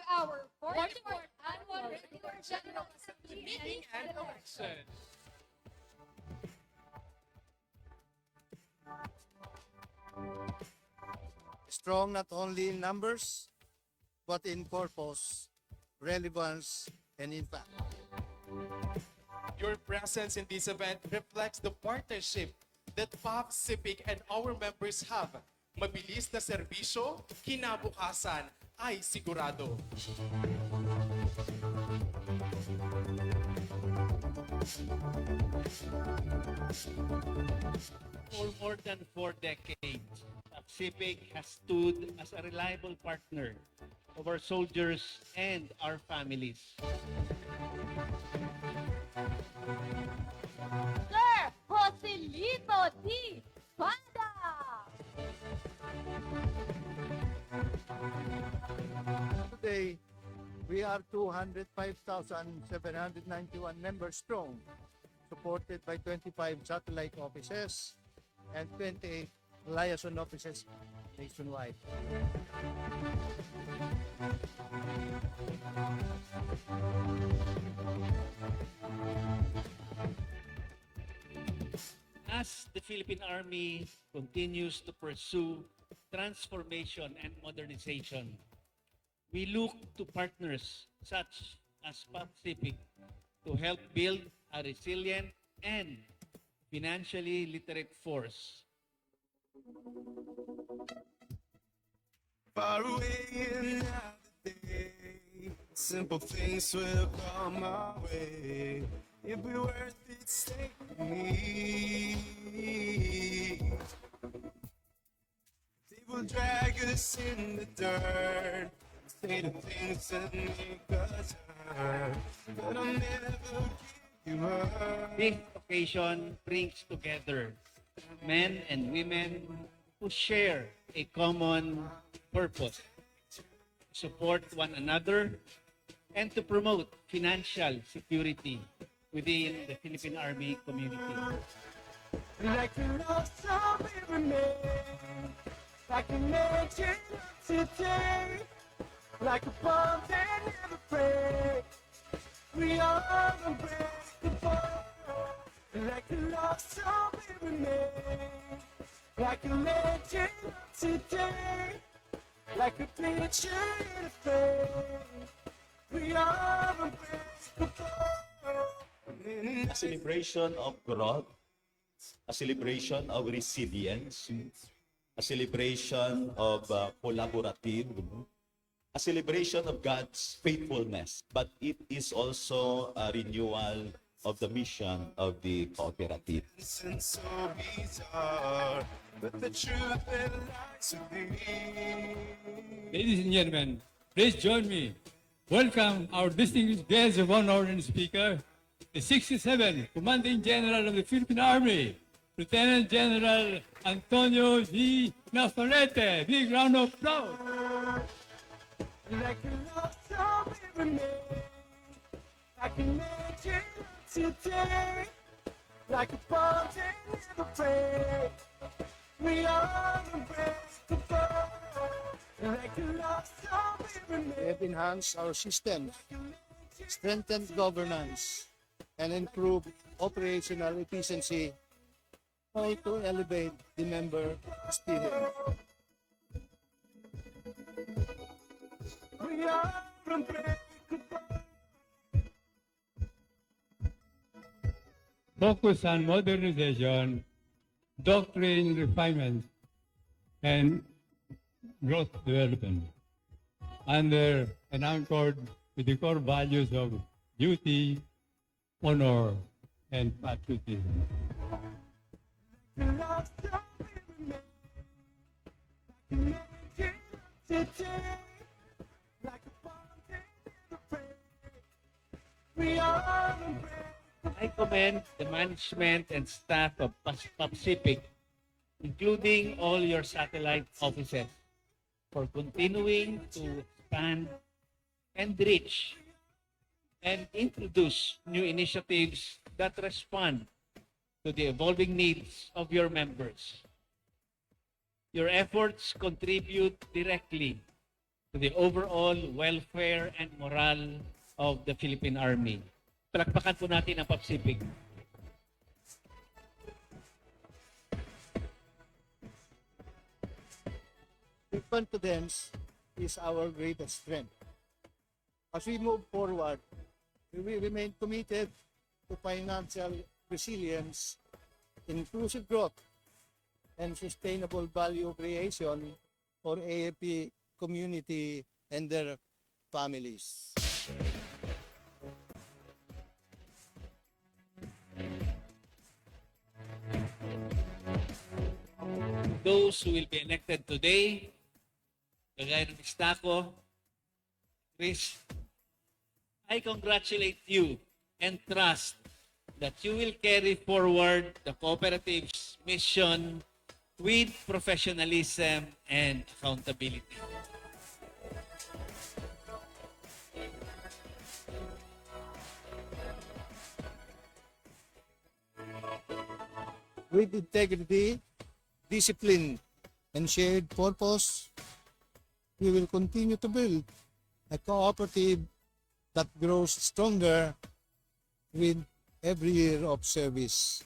our 44th Annual Regular General Assembly meeting and election. Strong not only in numbers, but in purpose, relevance, and impact. Your presence in this event reflects the partnership that PAF-CIPIC and our members have. Mabilis na serbisyo, kinabukasan ay sigurado. For more than 4 decades, Pacific has stood as a reliable partner of our soldiers and our families. Sir Joselito D. Banda! Today, we are 205,791 members strong, supported by 25 satellite offices and 28 liaison offices nationwide. As the Philippine Army continues to pursue transformation and modernization, we look to partners such as Pacific to help build a resilient and financially literate force. Far away and out the day, simple things will come our way. If we worth it, stay with me. They will drag us in the dirt, say the things that make us hurt, but I'll never give you up. This occasion brings together men and women who share a common purpose, to support one another, and to promote financial security within the Philippine Army community. Like a lost song we remain, like a legend today, like a bomb that never breaks. We are unbreakable. Like a lost song we remain, like a legend today, like a picture in a frame. We are unbreakable. A celebration of growth, a celebration of resilience, a celebration of collaborative, a celebration of God's faithfulness, but it is also a renewal of the mission of the cooperative. And so bizarre, but the truth that lies within. Ladies and gentlemen, please join me. Welcome our distinguished guest of honor and speaker, the 67th Commanding General of the Philippine Army, Lieutenant General Antonio G. Navarrete. Big round of applause. Like a lost song we remain, like a legend today, like a bomb that never breaks. We are unbreakable. Like a lost song we We remain. have enhanced our systems, strengthened governance, and improved operational efficiency, all to elevate the member experience. We are unbreakable. Focus on modernization, doctrine refinement, and growth development, under and anchored with the core values of duty, honor, and patriotism. The lost song we remain, like a legend today, like a bomb that never breaks. We are unbreakable. I commend the management and staff of Pacific, including all your satellite offices, for continuing to expand and reach and introduce new initiatives that respond to the evolving needs of your members. Your efforts contribute directly to the overall welfare and morale of the Philippine Army. Palakpakan po natin ang PAPSIPIC. Confidence is our greatest strength. As we move forward, we will remain committed to financial resilience, inclusive growth, and sustainable value creation for AFP community and their families. Those who will be elected today, kagaya ng Istaco, Chris, I congratulate you and trust that you will carry forward the cooperative's mission with professionalism and accountability. With integrity, discipline, and shared purpose, we will continue to build a cooperative that grows stronger with every year of service.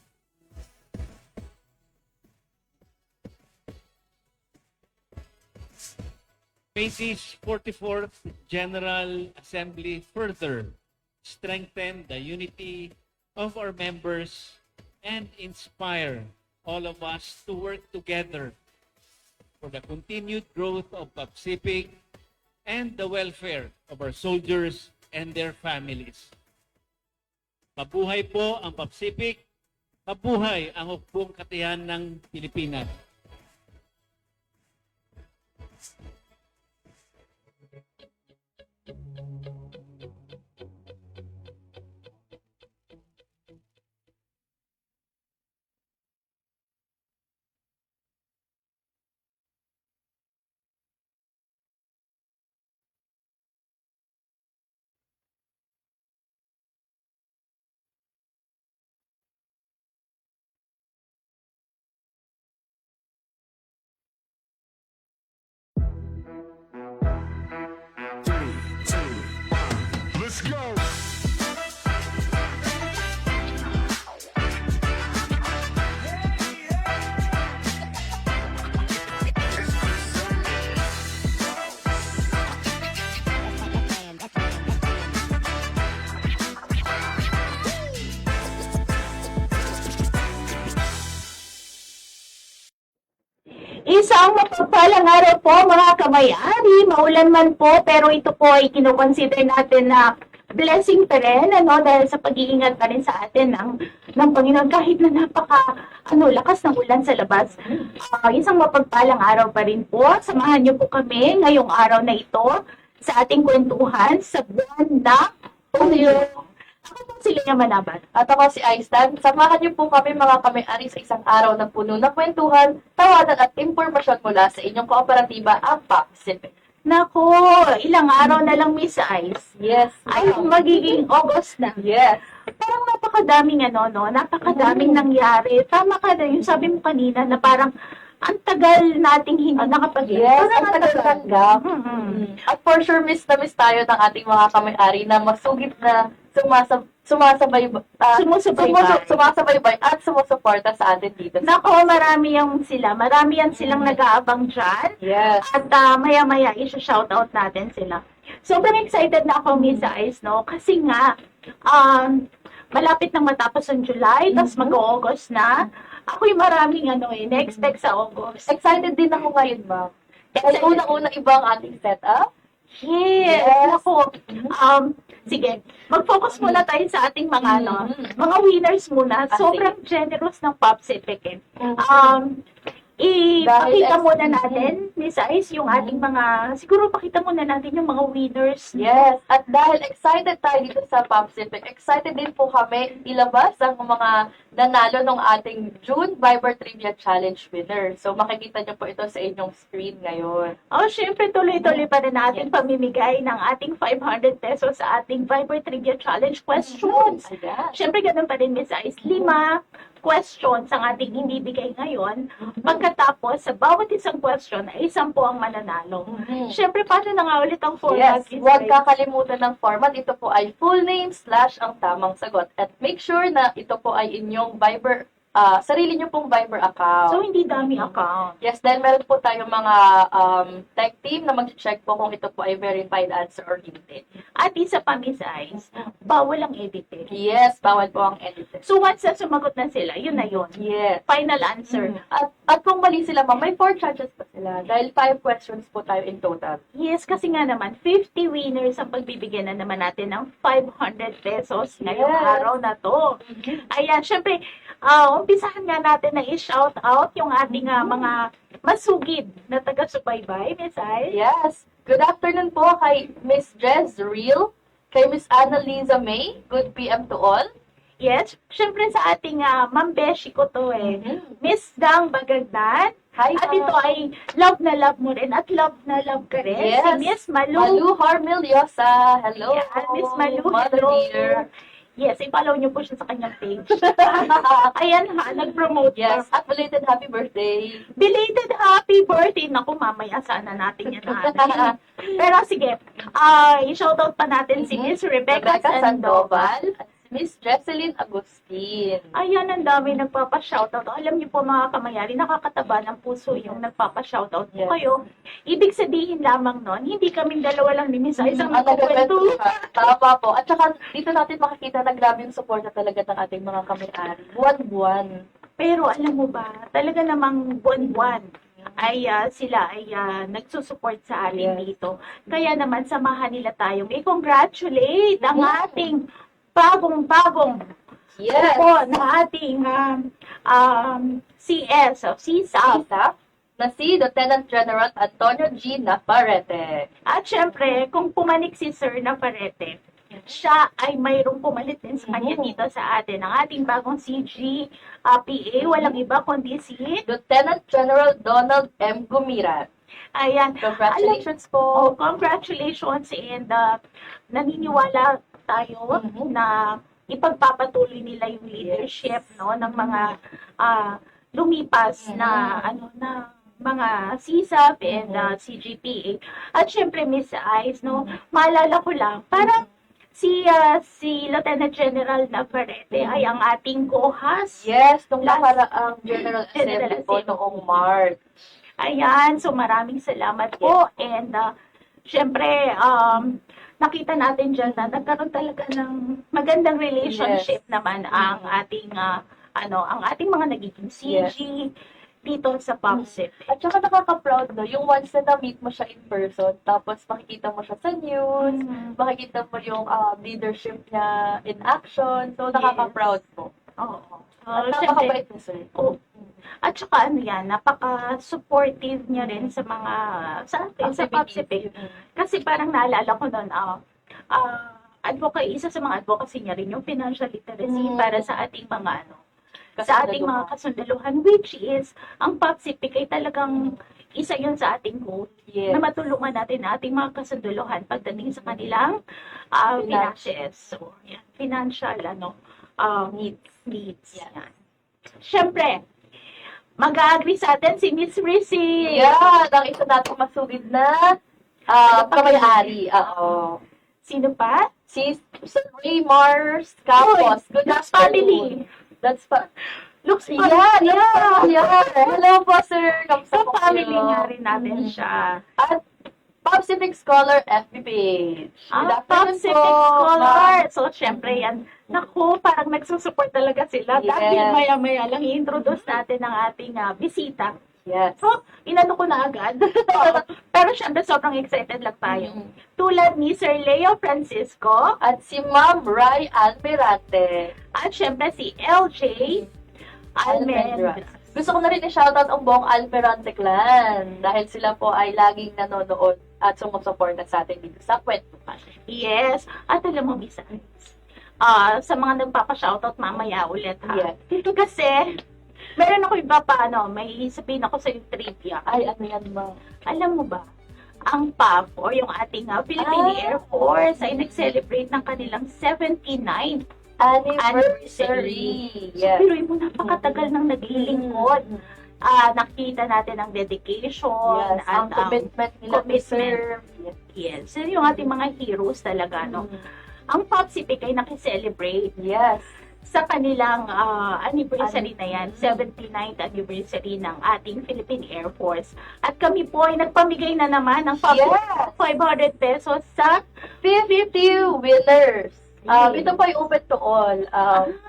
May this 44th General Assembly further strengthen the unity of our members and inspire all of us to work together for the continued growth of PAPSIPIC and the welfare of our soldiers and their families. Mabuhay po ang PAPSIPIC, mabuhay ang hukbong katiyan ng Pilipinas. Let's go. Isang mapagpalang araw po mga kamay-ari, maulan man po pero ito po ay kinukonsider natin na blessing pa rin, dahil sa pag-iingat pa rin sa atin ng Panginoon kahit na lakas ng ulan sa labas. Isang mapagpalang araw pa rin po. Samahan niyo po kami ngayong araw na ito sa ating kwentuhan sa buwan na Hulyo. Ako po si Lea Manabat. At ako si Aistan. Samahan niyo po kami mga kamay-ari sa isang araw ng puno ng kwentuhan, tawanan at impormasyon mula sa inyong kooperatiba, ang PAPSIPIC. Nako, ilang araw na lang, Miss Ice. Yes. Ay, magiging August na. Yes. Parang napakadaming napakadaming nangyari. Tama ka na, yung sabi mo kanina na parang ang tagal nating hindi nakapag-yes. Yes, ang tagal-tagal. At for sure, miss na miss tayo ng ating mga kamay-ari na masugid na sumasabaybay at sumusuporta sa atin dito. Nako, marami yan silang nag-aabang dyan. Yes. At maya-maya, isa-shoutout natin sila. Sobrang excited na ako, Miss Ice, kasi nga, malapit nang matapos ang July, tapos mag-August na. Ako'y maraming na-expect sa August. Excited din ako ngayon, ma'am. Kasi unang-una iba ang ating setup. Yes. Ako, sige, mag-focus muna tayo sa ating mga winners muna. Sobrang generous ng PAPSIPIC. Ipakita muna natin, Miss Ice, yung ating siguro pakita muna natin yung mga winners. Yes, at dahil excited tayo dito sa PAPSIPIC, excited din po kami ilabas ang mga nanalo ng ating June Viber Trivia Challenge winner. So makikita niyo po ito sa inyong screen ngayon. Syempre tuloy-tuloy pa rin natin pamimigay ng ating 500 pesos sa ating Viber Trivia Challenge questions. Ayan. Syempre ganun pa rin, Miss Ice. questions ang ating ibibigay ngayon. Pagkatapos, sa bawat isang question ay 10 ang mananalo. Siyempre, paano na nga ulit ang format? Yes, huwag kakalimutan ng format. Ito po ay full name / ang tamang sagot. At make sure na ito po ay inyong Viber, sarili nyo pong Viber account. So, hindi dami account. Yes, dahil meron po tayong mga tech team na mag-check po kung ito po ay verified answer or hindi. At isa pa, Miss Ice, bawal ang edited. Yes, bawal po ang edited. So, once na sumagot na sila, yun na yun. Yes. Final answer. At kung mali sila, ma'am, may 4 chances pa sila. Dahil 5 questions po tayo in total. Yes, kasi nga naman, 50 winners ang pagbibigyan na naman natin ng 500 pesos ngayong Yes. araw na to. Ayan, syempre, umpisahan nga natin na i-shout out yung ating mga masugid na taga-subaybay, Miss Ay. Yes. Good afternoon po kay Miss Jez Real, kay Miss Annalisa May. Good PM to all. Yes, syempre sa ating Ma'am Beshi ko to Miss Dang Bagagdan. Hi, At ma'am. ito ay love na love mo rin at love na love ka rin. Yes. Si Miss Malu. Malu Harmiliosa. Hello. Yan, Miss Malu. Mother Hello. dear. Yes, i-follow niyo po siya sa kanyang page. Ayan ha, nag-promote Yes. pa. At belated happy birthday. Belated happy birthday. Naku, mamaya sana natin yan natin. Pero sige, i-shoutout pa natin si Miss Rebecca Sandoval. At si Miss Jesseline Agustin. Ayan, ang dami nagpapa-shoutout. Alam niyo po mga kamayari, nakakataba ng puso yung nagpapa-shoutout po Yes. kayo. Ibig sabihin lamang nun, hindi kaming dalawa lang ni Miss Aiza Ang nagkwento. magkukwento. Tama po. At saka dito natin makikita na grabe yung support na talaga ng ating mga kamay-ari. Buwan-buwan. Pero alam mo ba, talaga namang buwan-buwan ay sila ay nagsusupport sa amin Yes. dito. Kaya naman samahan nila tayong i-congratulate ang ating bagong-bagong Yes. po na ating CS o CSAP. Isa, na si Lieutenant General Antonio G. Navarrete. At syempre, kung pumanik si Sir Navarrete, siya ay mayroong pumalit din sa kanya dito sa atin. Ang ating bagong CG PA, walang iba kundi si Lieutenant General Donald M. Gumiran. ayan. Congratulations po. Oh, congratulations and naniniwala tayo na ipagpapatuloy nila yung leadership no ng mga lumipas na na mga CSAP and CGPA. At syempre Miss Ice, no, maalala ko lang, parang si Lieutenant General Navarrete ay ang ating co-host. Yes, nung Last- nakaraang General General Assembly po Assembly. noong March. Ayan, so maraming salamat po. And syempre, nakita natin dyan na nagkaroon talaga ng magandang relationship naman ang ating ang ating mga nagiging CG dito sa POPSIP. At saka nakaka-proud no, yung once na na-meet mo siya in person, tapos makikita mo siya sa news, makikita mo yung leadership niya in action, so nakaka-proud po. Oo. At Syempre, napakabait mo, sir. at saka napaka-supportive niya rin sa mga sa atin, sa POPSIP. Kasi parang naalala ko noon, isa sa mga advocacy niya rin yung financial literacy para sa ating mga sa ating mga kasundaluhan, which is, ang POPSIP ay talagang isa yun sa ating goal, Yes. na matulungan natin ang ating mga kasundaluhan pagdating sa kanilang finances. So, yan, financial needs. Yan. Siyempre, mag-agree sa atin si Miss Rissy. Yeah, ang isa natin masugid na kamay-ari. Oo. Sino pa? Si Sir Raymars Campos. Good That's afternoon. That's Looks Yeah. Hello po, sir. Kamusta So, po family kayo? nga rin natin siya. At POPSIPIC Scholar FB page. Good afternoon Pacific po, Scholar. ma'am. So, syempre yan. Naku, parang nagsusupport talaga sila. Yes. Dahil maya-maya lang i-introduce natin ang ating bisita. Yes. So, inano ko na agad. Pero syempre, sobrang excited lang tayo. Tulad ni Sir Leo Francisco At si Ma'am Rai Almirante. at syempre si LJ Almendra. Gusto ko na rin i-shoutout ang buong Almirante clan dahil sila po ay laging nanonood at sumusuporta sa atin dito sa Kwentuhan. Yes. At alam mo, Miss Alice, sa mga nagpapa-shoutout mamaya ulit ha. Yes. Kasi, meron ako iba pa, may sabihin ako sa trivia. Ay, ano yan, ma'am? Alam mo ba, ang PAF or yung ating Philippine Ah. Air Force ay nag-celebrate ng kanilang 79th anniversary. So, Yes. piruin mo, napakatagal nang naglilingkod. Nakita natin ang dedication, Yes, ang at commitment nila to commitment. serve. Yes, yun yung ating mga heroes talaga, no? Ang POPSIPIC ay nakiselebrate Yes. sa kanilang anniversary na yan, 79th anniversary ng ating Philippine Air Force. At kami po ay nagpamigay na naman ng Yes. 500 pesos sa 50 winners. Really? Ito po ay open to all.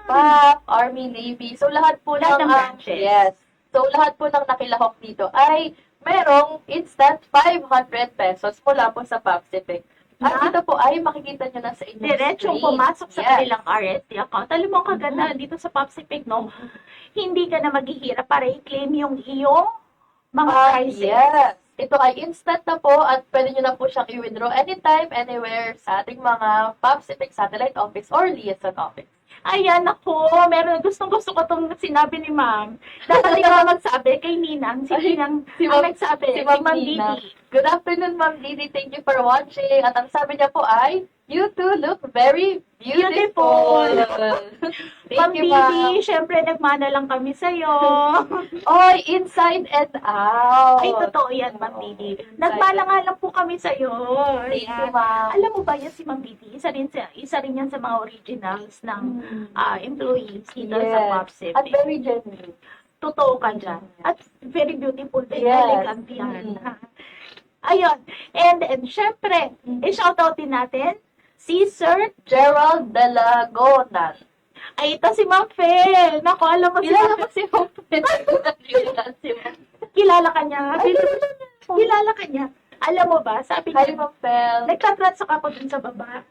PAP, Army, Navy. So, lahat po Lahat ng ng branches. yes. So, lahat po ng nakilahok dito ay merong instant 500 pesos mula po sa POPSIPIC. At ito po ay makikita nyo na sa inyong diretsong screen. pumasok sa Yes. kanilang RSD account. Alam mo ang kaganda dito sa POPSIPIC, no? Hindi ka na maghihirap para i-claim yung iyong mga prizes. Yes. Ito ay instant na po at pwede nyo na po siyang i-withdraw anytime, anywhere sa ating mga POPSIPIC satellite office or liaison office. Ayan, ako, meron, gustong-gusto ko itong sinabi ni Ma'am. Dapat ikaw ang magsabi kay Ninang. Si Ninang Si ang Ma'am- nagsabi, si Ma'am Didi. Nina. Good afternoon, Ma'am Didi. Thank you for watching. At ang sabi niya po ay, you two look very beautiful. Thank Ma'am you, Ma'am. Didi, syempre nagmana lang kami sa'yo. Oy, inside and out. Ay, totoo yan, Ma'am Didi. Nagmana nga lang po kami sa'yo. Thank you, Ayan. Ma'am. Alam mo ba yan si Ma'am Didi? Isa rin yan sa mga originals ng employees dito sa POPSIPIC. At very genuine. Totoo ka dyan. At very beautiful din. Yes. Elegant yan. Ayun. And syempre, i-shoutout din natin si Sir. Gerald de la Gonan. Ay, ito si Ma'am Fel. Naku, alam mo si Kilala Ma'am mo si Ma'am Kilala si Ma'am. Kilala ka niya. Kilala ka niya. Alam mo ba, sabi Hi, niya, Ma'am Fel. nagtatransak ako dun sa baba.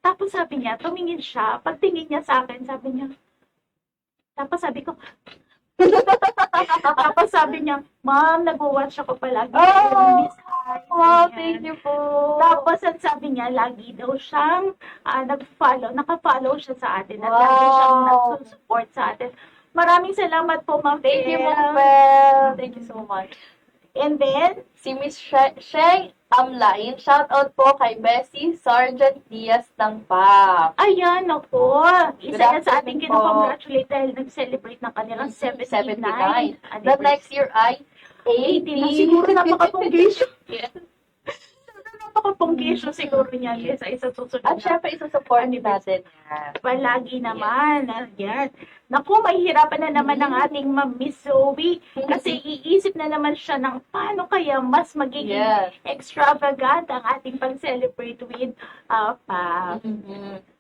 Tapos sabi niya, tumingin siya. Pagtingin niya sa akin, sabi niya, tapos sabi ko, tapos sabi niya, Ma'am, nag-watch ako palagi. Oh, Miss Hi. Wow, Ganyan. thank you po. Tapos ang sabi niya, lagi daw siyang naka-follow siya sa atin. At Wow. lagi siyang nagsusupport sa atin. Maraming salamat po, Ma'am Thank you, Fel. Ma'am Fel. Thank you so much. And then, Si Miss Sheng Amlain, shout out po kay Bessie Sergeant Diaz ng PAP. ayan, ako. Isa Good yan sa ating afternoon po. kinocongratulate dahil nag-celebrate ng kanilang 79. 79. The next year ay 80 na. Siguro napaka-ponggisyo. Yes. Napaka-ponggisyo siguro niya sa isa susunod. At syempre, isusupport natin. Palagi naman. Ayan. Naku, mahihirapan na naman ang ating Ma'am Miss Zoe kasi iisip na naman siya ng paano kaya mas magiging Yes. extravagant ang ating pag-celebrate with PAP.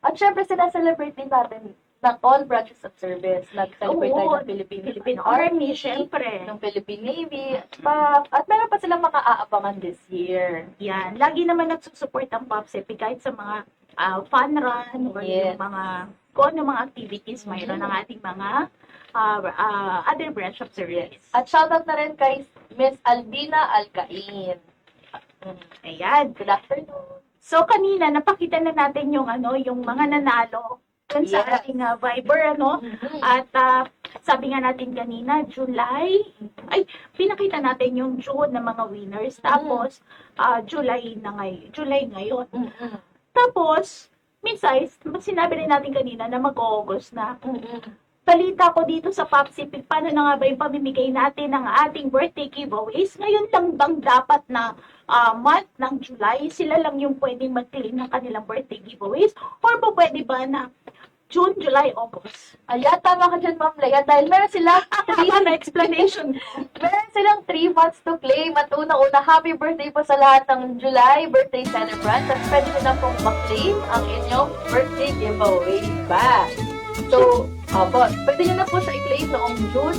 At syempre, sinaselebrate din natin ng all branches of service. Nag-celebrate tayo Oo, ng Philippine Army, syempre. ng Philippine Navy, PAP, at meron pa silang makakaabangan this year. Yan. Lagi naman nagsusupport ang POPSIPIC kahit sa mga fun run or Yes. yung mga kung ano mga activities mayroon ng ating mga other branch of service. At shoutout na rin kay Miss Albina Alcain. Ayan. Good afternoon. So kanina napakita na natin yung yung mga nanalo dun sa Yes. ating Viber at sabi nga natin kanina pinakita natin yung June ng mga winners tapos July ngayon. Tapos minsan sinabi rin natin kanina na mag-August na. Balita ko dito sa POPSIPIC, paano na nga ba yung pamimigay natin ng ating birthday giveaways? Ngayon lang bang dapat na month ng July, sila lang yung pwedeng mag-claim ng kanilang birthday giveaways? Or po pwede ba na June, July, August? Ayan, tama ka dyan, Ma'am Leia. Dahil meron silang Ano explanation? meron silang 3 months to claim. At una-una, happy birthday po sa lahat ng July birthday celebrants. At pwede nyo na pong mag-claim ang inyong birthday giveaway ba. So, pwede nyo na po siya i-claim noong June,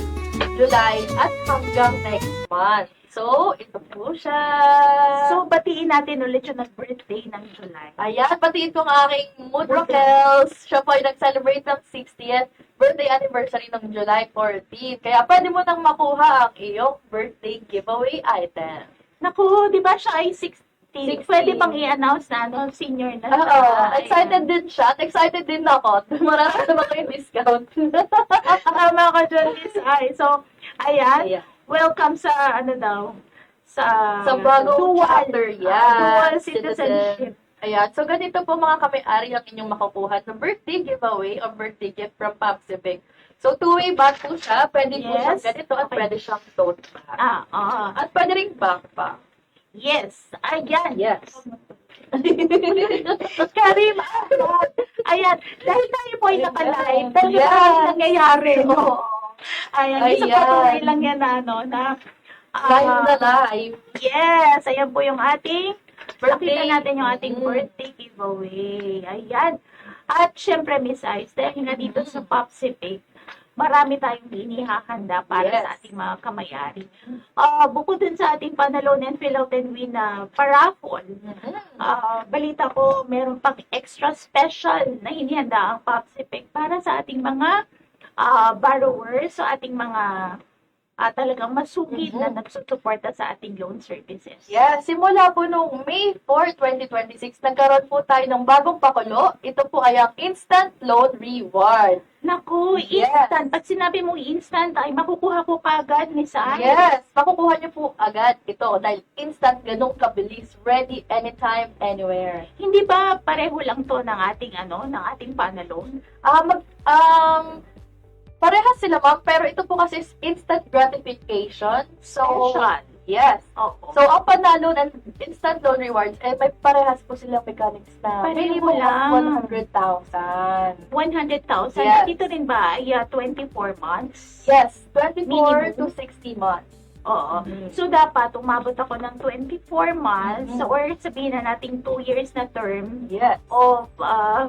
July, at hanggang next month. So, ito po siya. So, batiin natin ulit yung nag-birthday ng July. Ayan, patiin ko ang aking Mood Rockels. Siya po ay nag-celebrate ng 60th birthday anniversary ng July 14. Kaya pwede mo nang makuha ang iyong birthday giveaway item. Naku, di ba siya ay 16? 16. Pwede bang i-announce na senior na siya? Oo, Ayan. excited din siya. At excited din ako. Marami naman kayong discount. Tama ka dyan, Miss Ai. So, ayan. Ayan. Welcome sa, sa Sa bagong dual, chapter, yeah. dual citizenship. Ayan, so ganito po mga kamay-ari ang inyong makukuha ng birthday giveaway o birthday gift from Pacific. So, two-way bag po siya. Pwede po siyang Yes. ganito at Okay. pwede siyang tote bag. At pwede ring backpack. Yes. Ayan. Yes. Karim, ayan. Dahil tayo po ay naka-live, dahil Yes. yes. nangyayari. Oo. Ayan. Isa Ayan. patuloy lang yan na, Live na live. yes. Ayan po yung ating, Birthday. nakita natin yung ating birthday giveaway. Ayan. At syempre, Miss Ice, dahil nga dito sa Pacific, marami tayong inihahanda para Yes. sa ating mga kamayari. Bukod dun sa ating panalon and fill out and win na paraffol, balita ko, meron pang extra special na hinihanda ang Pacific para sa ating mga borrowers, so ating mga talagang masugid na nagsusuporta sa ating loan services. Yes, simula po noong May 4, 2026, nagkaroon po tayo ng bagong pakulo. Ito po ay ang Instant Loan Reward. Naku, Yes. instant. Pag sinabi mo instant, ay makukuha ko kagad, Miss Anne. Yes, makukuha niyo po agad ito dahil instant ganun kabilis, ready anytime, anywhere. Hindi ba pareho lang to ng ating ng ating panalon? Parehas sila ma'am, pero ito po kasi is instant gratification. So, Special. yes. Oo. So, ang panalo ng instant loan rewards, may parehas po silang mechanics na Pareho minimum lang. of 100,000. 100,000. Yes. Dito rin ba ay 24 months? Yes, 24 Minimum. to 60 months. Oo. Mhm. So, dapat umabot ako ng 24 months Mhm. or sabihin na natin 2 years na term Yes. of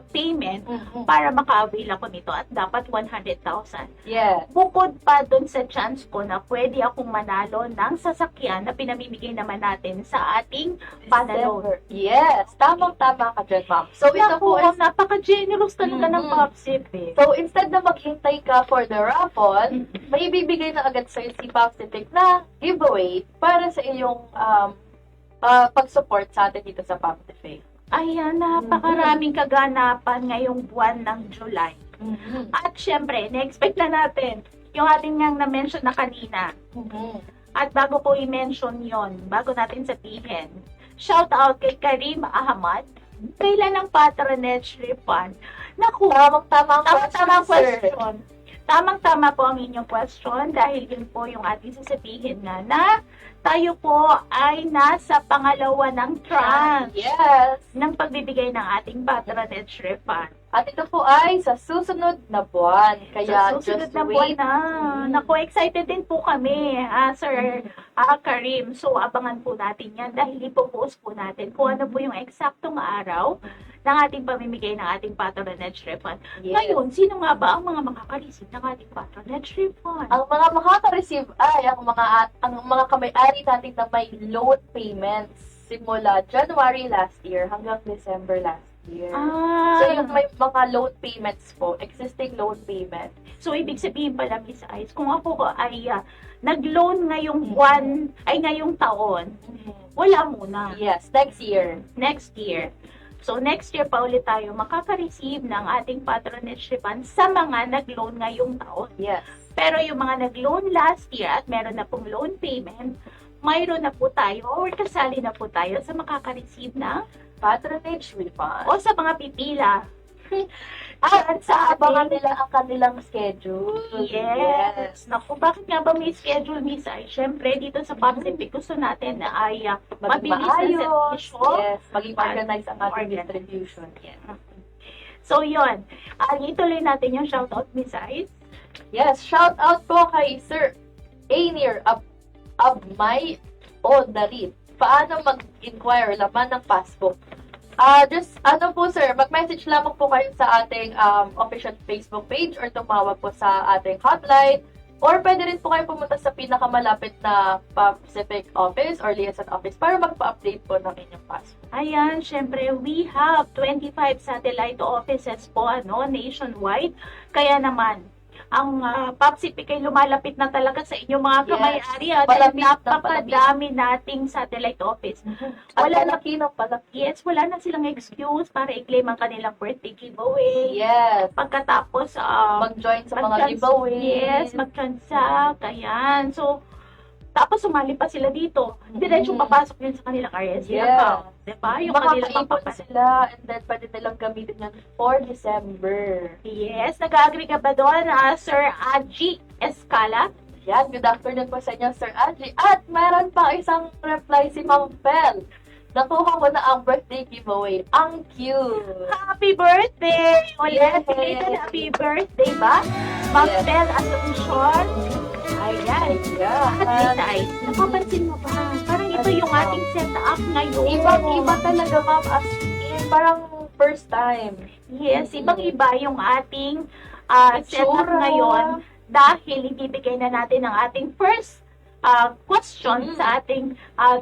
payment Mhm. para maka-avail ako nito at dapat 100,000. Yes. Bukod pa dun sa chance ko na pwede akong manalo ng sasakyan na pinamimigay naman natin sa ating panalo. December. Yes, tamang-tama ka dyan, ma'am. So, ito Naku, po is, napaka-generous talaga ng Mhm. Popsip eh. so, instead na maghintay ka for the raffle, may ibibigay na agad sa'yo si Pacific na giveaway para sa iyong pag-support sa atin dito sa Pacific. Ayan, napakaraming kaganapan ngayong buwan ng July. Mhm. At syempre, na-expect na natin yung ating ngang na-mention na kanina. Mhm. At bago ko i-mention yon, bago natin sabihin, shout out kay Karim Ahmad. Kailan ang patronage refund? Naku, Tamang-tama ang tamang sir. question. Tamang-tama po ang inyong question dahil yun po yung ating sasabihin na tayo po ay nasa pangalawa ng tranche Yes. ng pagbibigay ng ating patronage refund. At ito po ay sa susunod na buwan. Kaya Sa susunod just na buwan wait. na. Naku, excited din po kami, Sir Karim. So, abangan po natin yan dahil ipopost po natin kung ano po yung eksaktong araw ng ating pamimigay ng ating patronage refund. Yes. Ngayon, sino nga ba ang mga makaka-receive ng ating patronage refund? Ang mga makaka-receive ay ang mga kamay-ari natin na may loan payments simula January last year hanggang December last year. So, yung may mga loan payments po, existing loan payment. So, ibig sabihin pala, Miss Ice, kung ako ay nag-loan ngayong buwan, ay ngayong taon, wala muna. Yes, next year. Next year. So, next year pa ulit tayo makaka-receive ng ating patronage refund sa mga nag-loan ngayong taon. Yes. Pero yung mga nag-loan last year at meron na pong loan payment, mayroon na po tayo or kasali na po tayo sa makaka-receive ng Patronage refund. o sa mga pipila. At sa abangan ating- nila ang kanilang schedule. Yes. Naku, bakit nga ba may schedule, Miss Ay? Siyempre, dito sa Pacific, gusto natin na ay Maging mabilis na maayos. servisyo. Yes, maging organized ang ating Organized. distribution. Yes. So, yun. Ituloy natin yung shoutout, Miss Ay. Yes, shout out po kay Sir Ainier Abmay Odarit. Paano mag-inquire laman ng passbook? Just, po sir, mag-message lamang po kayo sa ating official Facebook page or tumawag po sa ating hotline. Or pwede rin po kayo pumunta sa pinakamalapit na Pacific office or liaison office para magpa-update po ng inyong passbook. Ayan, syempre, we have 25 satellite offices po, nationwide. Kaya naman, ang Pacific ay lumalapit na talaga sa inyong mga Yes. kamay-ari at Palapit na napakadami nating satellite office. At Wala na- palaki ng palaki. Yes, wala na silang excuse para i-claim ang kanilang birthday giveaway. Yes. Pagkatapos, Mag-join sa mga mag-trans- giveaways. Yes, mag-transact, ayan. So, tapos sumali pa sila dito. Diretsong papasok din sa kanilang RSP account. Diba? Yung kanilang Makakaipon papapalit. sila and then pwede nilang gamitin yan for December. Yes, nag-agree ka ba doon, Sir Aji Escala? Yan, good afternoon po sa inyo, Sir Angie. At mayroon pa isang reply si Ma'am Fel. Nakuha ko na ang birthday giveaway. Ang cute! Happy birthday! Ulit, Yes. belated happy birthday ba? Ma'am Yes. Bel Asuncion. Ayan. At Yeah. guys, napapansin mo ba? Parang ito yung ating setup ngayon. Ibang-iba talaga, ma'am. As in, parang first time. Yes, ibang-iba yung ating setup Itsura. ngayon dahil ibibigay na natin ang ating first question sa ating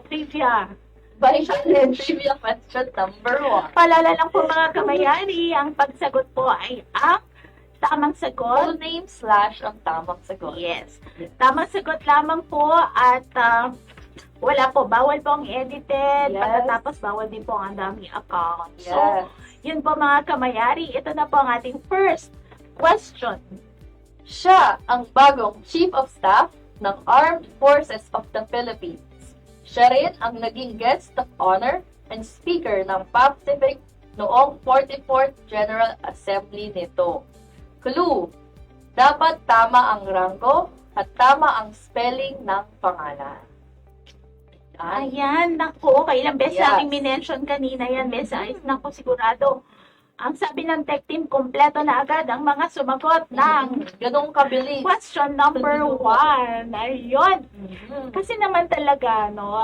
trivia. By challenge, trivia question number 1. Paalala lang po mga kamayari, ang pagsagot po ay ang tamang sagot. Full name / ang tamang sagot. Yes. Tamang sagot lamang po at wala po, bawal po ang edited. Yes. Pagkatapos, bawal din po ang dami account. Yes. So, yun po mga kamayari. Ito na po ang ating first question. Siya ang bagong Chief of Staff ng Armed Forces of the Philippines. Siya rin ang naging Guest of Honor and Speaker ng Pacific noong 44th General Assembly nito. Clue, dapat tama ang ranggo at tama ang spelling ng pangalan. Yan. Ayan, naku, kailang beses Yes. nating minention kanina yan, Miss Ice. Naku, sigurado. Ang sabi ng tech team, kompleto na agad ang mga sumagot ng Ganong kabilis. question number 1. Ayun. Mhm. Kasi naman talaga, no,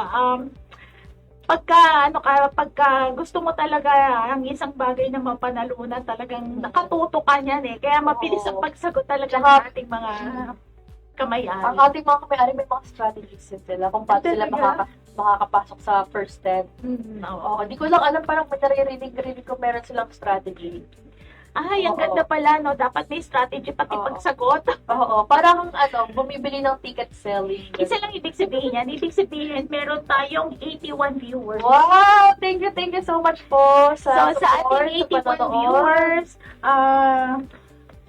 pagka gusto mo talaga ang isang bagay na mapanalunan, talagang nakatuto ka niyan eh. Kaya mabilis ang pagsagot talaga ng Tsaka- ating mga Ang kamayari. ating mga kamay-ari may mga strategies din sila kung paano sila Talaga? makakapasok sa first step. Oo. Oo, di ko lang alam, parang may naririnig ko meron silang strategy. Ay, ang Oo. ganda pala, no? Dapat may strategy pati Oo. pagsagot. Oo, parang bumibili ng ticket selling. Isa lang ibig sabihin yan. Ibig sabihin, meron tayong 81 viewers. Wow! Thank you so much po So, sa sa support, ating 81 panonood. viewers,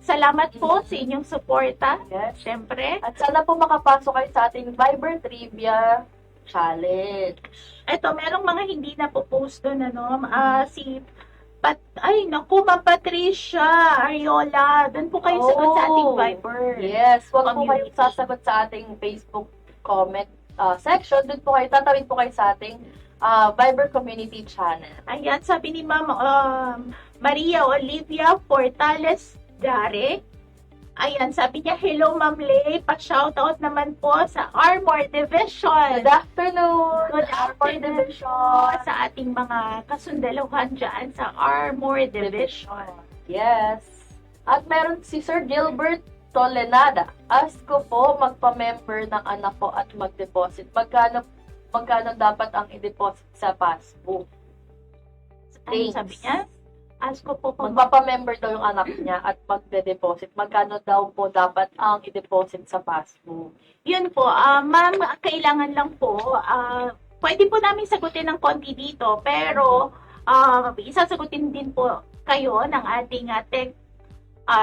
salamat po sa inyong suporta. Yes. Siyempre. At sana po makapasok kayo sa ating Viber Trivia Challenge. Ito, merong mga hindi na po post doon, ano, ay, naku, Ma'am Patricia Ariola. Doon po kayo sagot sa ating Viber. Yes, huwag po Community. kayong sasagot sa ating Facebook comment section. Doon po kayo, tatawid po kayo sa ating Viber Community Channel. Ayan, sabi ni Ma'am Maria Olivia Portales Dare. Ayan, sabi niya, hello Ma'am Lay, pa-shoutout naman po sa Armor Division. Good afternoon! Good Armor afternoon Division! sa ating mga kasundaluhan dyan sa Armor Division. Yes. At meron si Sir Gilbert Tolenada. Ask ko po magpa-member ng anak ko at mag-deposit. Magkano dapat ang i-deposit sa passbook? Ano Thanks. sabi niya? Ask ko po kung Magpapa-member daw yung anak niya at magde-deposit. Magkano daw po dapat ang i-deposit sa passbook? yun po, ma'am, kailangan lang po, pwede po namin sagutin ng konti dito, pero isasagutin din po kayo ng ating tech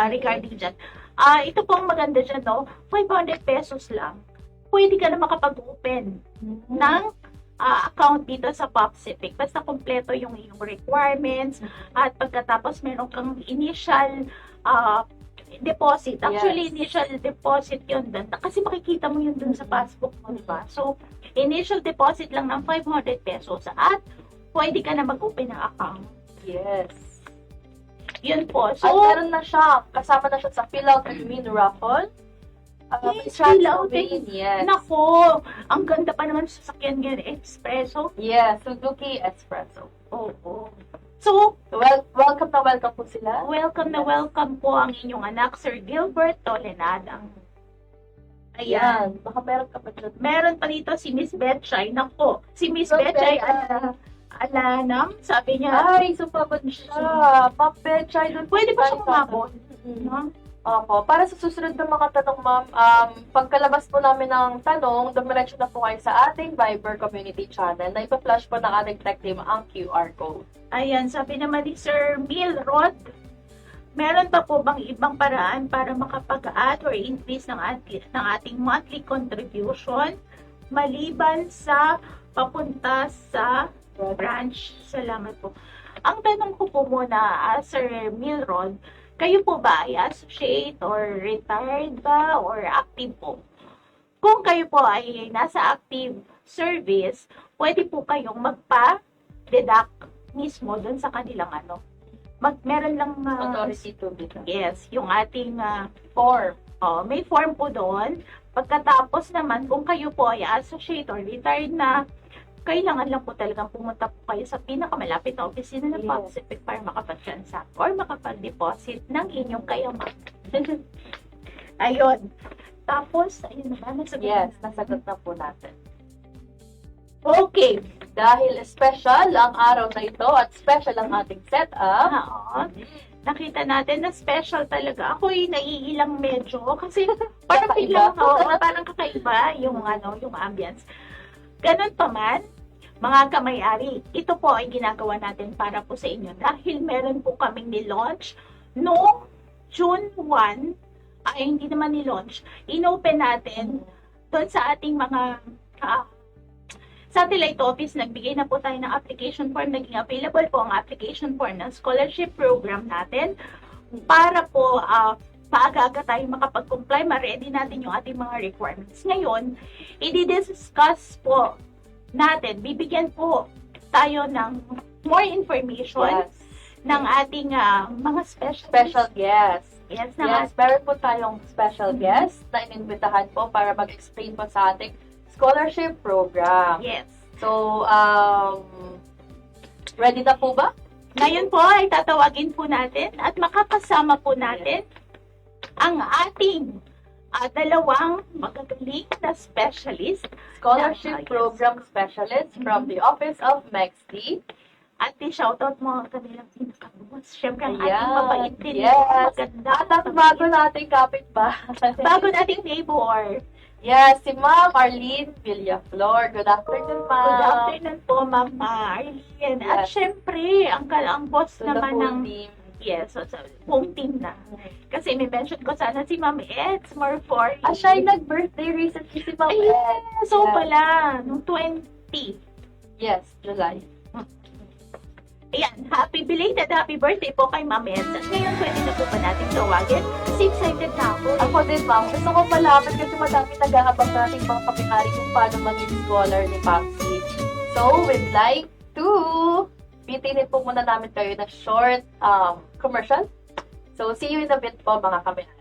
regarding dyan. Ito po ang maganda dyan, no? 500 pesos lang. Pwede ka na makapag-open ng account dito sa Pacific. Basta kompleto yung iyong requirements at pagkatapos meron kang initial deposit. Actually, Yes. initial deposit yun dun. Kasi makikita mo yun dun sa passbook mo, diba? So, initial deposit lang ng 500 pesos at pwede ka na mag-open ng account. Yes. Yun po. At So, meron na siya, kasama na siya sa Fill Out and Win raffle. Yes, Fill Out and Win, yes. nako, ang ganda pa naman sa sasakyan ngayon, Espresso. Yes, Suzuki Espresso. Oo. So, Welcome po sila. welcome na welcome po ang inyong anak, Sir Gilbert Tolenada. Ayan. Ayan, baka meron ka pa dyan. Meron pa dito si Miss Betchay. Nako, si Miss Ma'am Betchay, Betchay. alanam, sabi niya, Ay, sumabot siya. Ma'am Betchay, doon pwede ba siya tayo kumabot? Mm. No? Opo. Para sa susunod na mga tanong, ma'am, pagkalabas po namin ng tanong, dumiretso na po kayo sa ating Viber Community Channel na ipa-flash po ng ating tech team ang QR code. Ayan, sabi naman ni Sir Milrod, meron pa po bang ibang paraan para makapag-add or increase ng ating monthly contribution maliban sa papunta sa branch. Salamat po. Ang tanong ko po muna, Sir Milron, kayo po ba ay associate or retired ba or active po? Kung kayo po ay nasa active service, pwede po kayong magpa-deduct mismo dun sa kanilang meron lang Authority to be. yes, yung ating Form. may form po doon. Pagkatapos naman, kung kayo po ay associate or retired na, kailangan lang po talagang pumunta po kayo sa pinakamalapit na opisina ng Yes. Pacific para makapag-transact or makapag-deposit ng inyong kayaman. Ayun. Tapos, ayun na ba? Nasagot Yes, na. nasagot na po natin. Okay. Dahil special ang araw na ito at special ang ating setup, Oo. Nakita natin na special talaga. Ako'y naiilang medyo kasi parang Kakaiba. biglang parang kakaiba yung yung ambience. Ganun pa man, mga kamay-ari, ito po ay ginagawa natin para po sa inyo dahil meron po kaming ni-launch noong June 1, hindi naman ni-launch, inopen natin doon sa ating mga satellite office, nagbigay na po tayo ng application form, naging available po ang application form ng scholarship program natin para po maaga-aga tayo makapag-comply, ma-ready natin yung ating mga requirements. Ngayon, i-discuss po natin, bibigyan po tayo ng more information yes, ng ating mga special guest. Yes, Yes, meron po tayong special guest na inimbitahan po para mag-explain po sa ating scholarship program. yes. So, ready na po ba? Ngayon po ay tatawagin po natin at makakasama po natin ang ating dalawang magagaling na specialist, Scholarship Yes. Program Specialist from the Office of MEXT. at i-shoutout mo ang kanilang pinakabukas. Siyempre, ang ating Ayan. mabait din. Yes. Maganda. At ang bago nating kapitbahay. Bago nating neighbor. Yes, si Ma'am Arlene Villaflor. Good afternoon, Ma'am. Good afternoon po, Ma'am Arlene. At Yes. syempre, ang boss To the naman full ng team. yes, so, buong team na. Kasi may mention ko sana si Ma'am Eds more. Siya ay nag-birthday recently si Ma'am Ay, Ed. so Yes. pala, noong 20. Yes, July. Ayan, happy birthday po kay Ma'am Eds. At ngayon, pwede na po ba natin tawagin? Kasi excited na ako. Ako din, Ma'am. Gusto ko malaman kasi madami nag-aabang nating mga kapitari kung paano maging scholar ni Papsi. So, we'd like to pitinin po muna namin kayo na short commercial. So, see you in a bit po, mga kapitari.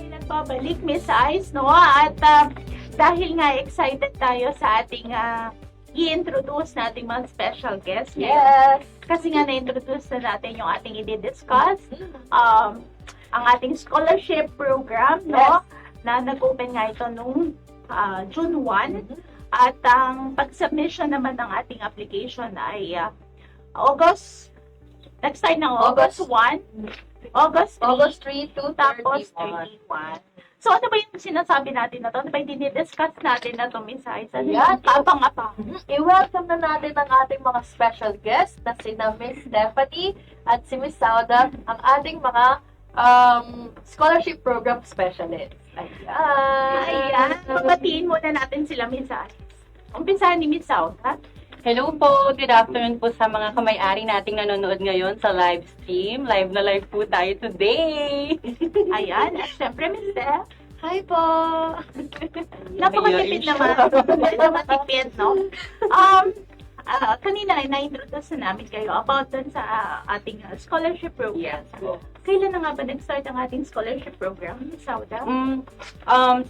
Nagbabalik, Miss Ice, no? At dahil nga excited tayo sa ating i-introduce nating mga special guests. Yes! Kasi nga na-introduce na natin yung ating i-discuss. Ang ating scholarship program, no? Na nag-open nga ito nung June 1. At ang pag-submission naman ng ating application ay nag-start ng August 1. August 3 to tapos 31. 31. So, ano ba yung sinasabi natin na to? Ano ba yung dinidiscuss natin na to, Miss Aiza? Yan. Abang-abang. I-welcome na natin ang ating mga special guests na sina Miss Stephanie at si Miss Sauda, ang ating mga scholarship program specialists. Ayan. Pabatiin muna natin sila, Miss Aiza. Umpisahan ni Miss Sauda. Hello po, good afternoon po sa mga kamay-ari nating nanonood ngayon sa live stream. Live na live po tayo today. Ayan. At syempre, Miss Steph. Hi po! Napakatipid naman. Medyo matipid, no? Kanina ay na-introduce na namin kayo about dun sa ating scholarship program. Kailan na nga ba nag-start ang ating scholarship program, Miss Sauda?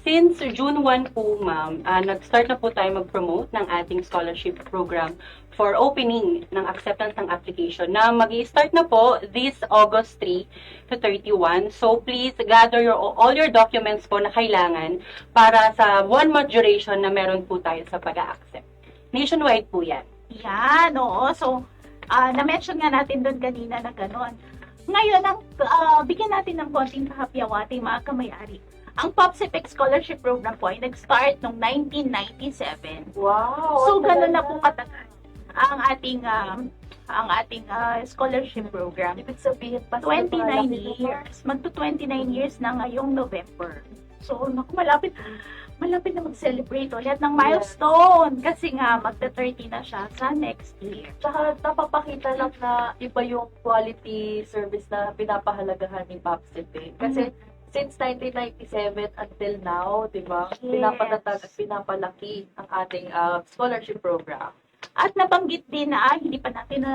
Since June 1 po, ma'am, nag-start na po tayo mag-promote ng ating scholarship program for opening ng acceptance ng application na mag-i-start na po this August 3 to 31. So please gather all your documents po na kailangan para sa 1 month duration na meron po tayo sa pag-a-accept. Nationwide po yan. Yan, oo. So, na-mention nga natin doon kanina na gano'n. Ngayon, bigyan natin ng konting kahapyawating mga kamay-ari. Ang POPSIPEC Scholarship Program po ay nag-start noong 1997. Wow! So, gano'n na po katagal ang ating scholarship program. Ibig sabihin, pa 29 years. Magto-29 years na ngayong November. So, naku, malapit na mag-celebrate ulit ng milestone. Kasi nga, magta-30 na siya sa next year. Tsaka napapakita lang na iba yung quality service na pinapahalagahan ni POPSIPEC. Kasi since 1997 until now, di ba? Yes. Pinapatatag at pinapalaki ang ating scholarship program. At nabanggit din na, hindi pa natin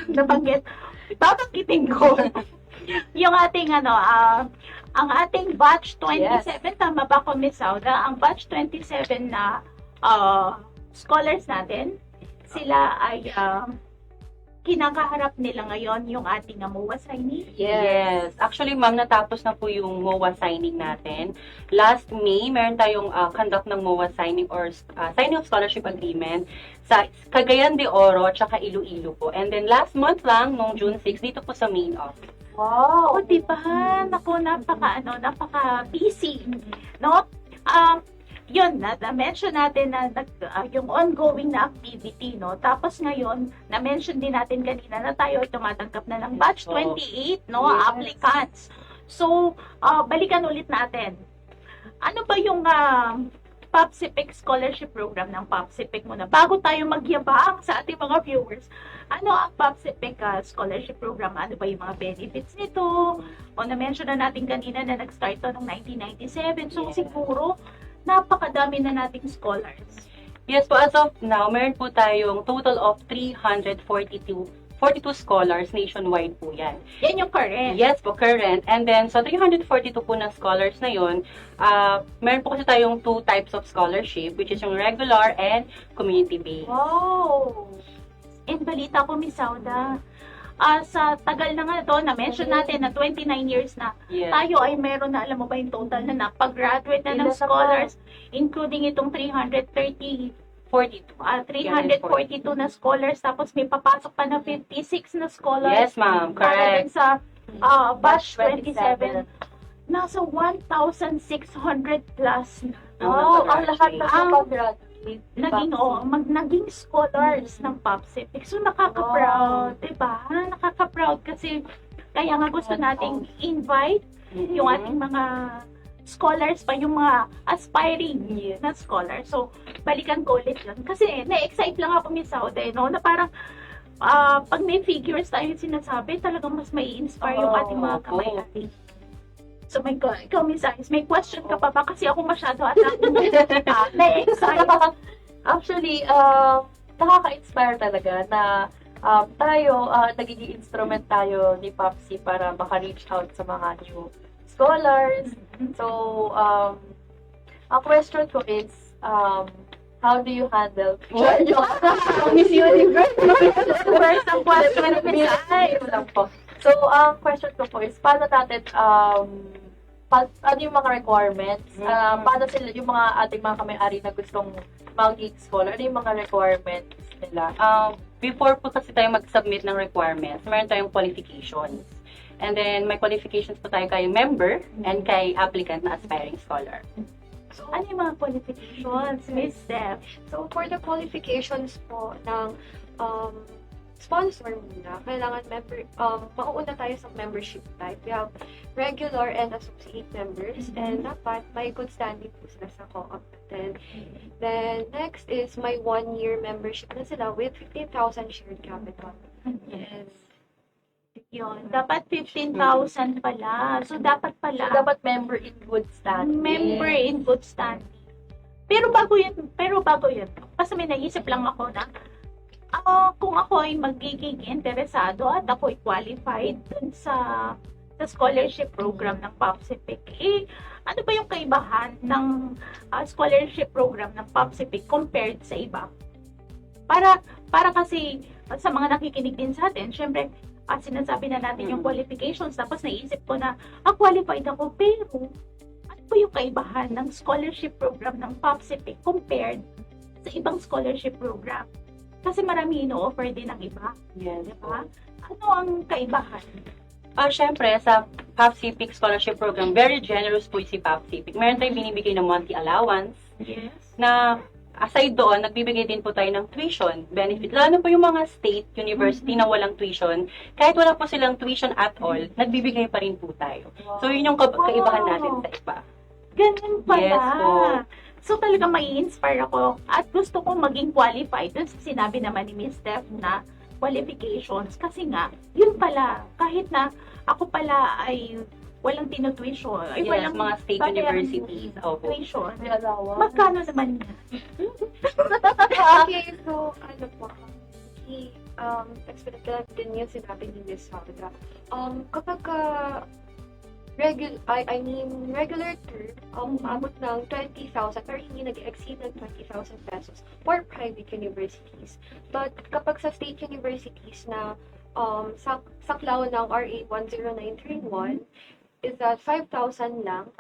nabanggit, babanggitin ko. Yung ating ang ating batch 27, tama ba ko, Miss Sauda? Ang batch 27 na scholars natin, sila ay kinakaharap nila ngayon yung ating MOA signing. Yes. Actually, ma'am, natapos na po yung MOA signing natin. Last May, meron tayong conduct ng MOA signing or signing of scholarship agreement sa Cagayan de Oro at Iloilo po. And then last month lang, nung June 6, dito po sa main office. Wow! O, diba? Naku, napaka-busy. No? Yun, na-mention natin na yung ongoing na activity, no? Tapos ngayon, na-mention din natin kanina na tayo ay tumatanggap na ng batch 28, no? Yes. Applicants. So, balikan ulit natin. Ano ba yung POPSIPEC Scholarship Program ng POPSIPEC muna? Bago tayo magyabang sa ating mga viewers, ano ang POPSIPEC Scholarship Program? Ano ba yung mga benefits nito? O na-mention na natin kanina na nag-start to noong 1997. So, siguro, napakadami na nating scholars. Yes po, as of now, meron po tayong total of 342 scholars nationwide po yan. Yan yung current. Yes po, current. And then, so 342 po na scholars na yun, meron po kasi tayong 2 types of scholarship, which is yung regular and community-based. Wow! And balita ko, Miss Sauda, sa tagal na nga ito, na-mention natin na 29 years na, Yes. tayo ay meron na, alam mo ba yung total na napag-graduate na ng Ilan na scholars, including itong 342 na scholars, tapos may papasok pa na 56 na scholars. Yes, ma'am. Para Correct. dun sa batch 27, nasa 1,600 plus na. Wow! Ang lahat na Ang kapag-graduate. naging scholars ng POPSIPEC. So, nakaka-proud, diba? Nakaka-proud kasi kaya nga gusto nating invite yung ating mga scholars pa, yung mga aspiring na scholars. So, balikan ko ulit yun. Kasi na-excite lang ako, Miss Saude, no? Na parang pag may figures tayo sinasabi, talagang mas may inspire yung ating mga kamay-ati. So, ikaw, Miss Ice, may question ka pa ba? Kasi ako masyado na-excite. Actually, nakaka-inspire talaga na tayo, nagiging instrument tayo ni POPSI para maka-reach out sa mga new scholars, So, ang question ko is, how do you handle Miss Universe. Universe ang question ni Miss Ay. Ito lang po. So, ang question ko po is, paano natin, ano yung mga requirements? Paano sila, yung mga ating mga kamay-ari na gustong mag-geek scholar, ano yung mga requirements nila? Before po kasi tayo mag-submit ng requirements, meron tayong qualifications. And then, may qualifications po tayo kay member and kay applicant na aspiring scholar. Ano yung mga qualifications, Miss Steph? So, for the qualifications po ng sponsor muna, kailangan mauuna tayo sa membership type. We have regular and associate members, and dapat may good standing po sila sa co-op. Then, next is may 1-year membership na sila with 15,000 shared capital. Yes. Yun. Dapat 15,000 pala. So, dapat pala. So, dapat member in good standing. Member in good standing. Pero bago yun, kasi may naisip lang ako na, kung ako ay magiging interesado at ako ay qualified dun sa scholarship program ng POPSIPIC, ano ba yung kaibahan ng scholarship program ng POPSIPIC compared sa iba? Para kasi sa mga nakikinig din sa atin, syempre, sinasabi na natin yung qualifications, tapos naisip ko na, qualified ako, pero ano ba yung kaibahan ng scholarship program ng POPSIPIC compared sa ibang scholarship program? Kasi marami ino-offer din ng iba. Yes. Diba? Ano ang kaibahan? Syempre, sa POPSIPIC scholarship program, very generous po si POPSIPIC. Meron tayong binibigay ng monthly allowance Yes. na aside doon, nagbibigay din po tayo ng tuition benefit. Lalo po yung mga state university na walang tuition, kahit wala po silang tuition at all, nagbibigay pa rin po tayo. So, yun yung kaibahan natin sa iba. Ganun pala. Yes po. So talaga mai-inspire ako at gusto kong maging qualified dun sa sinabi naman ni Miss Steph na qualifications. Kasi nga, yun pala, kahit na ako pala ay walang tinutuition, ay Yes, walang mga state bayaran universities. Opo. tuition, May allowance. magkano naman yan? Okay, so, ano po, expect lang din yung sinabi ni Miss Sauda. Kapag regular term, umabot ng 20,000 pero hindi nag-exceed ng 20,000 pesos for private universities. But kapag sa state universities na saklaw ng RA 10931 is that 5,000 lang,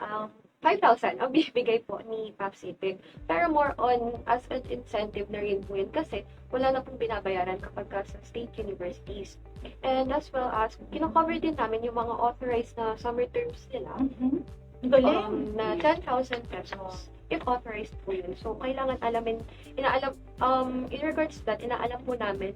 5,000 ang bibigay po ni POPSIPIC. Pero more on as an incentive na rin po yun kasi wala na pong binabayaran kapag sa state universities. And as well as, kino-cover din namin yung mga authorized na summer terms nila Galing. na 10,000 pesos if authorized po yun. So, kailangan in regards to that, inaalam po namin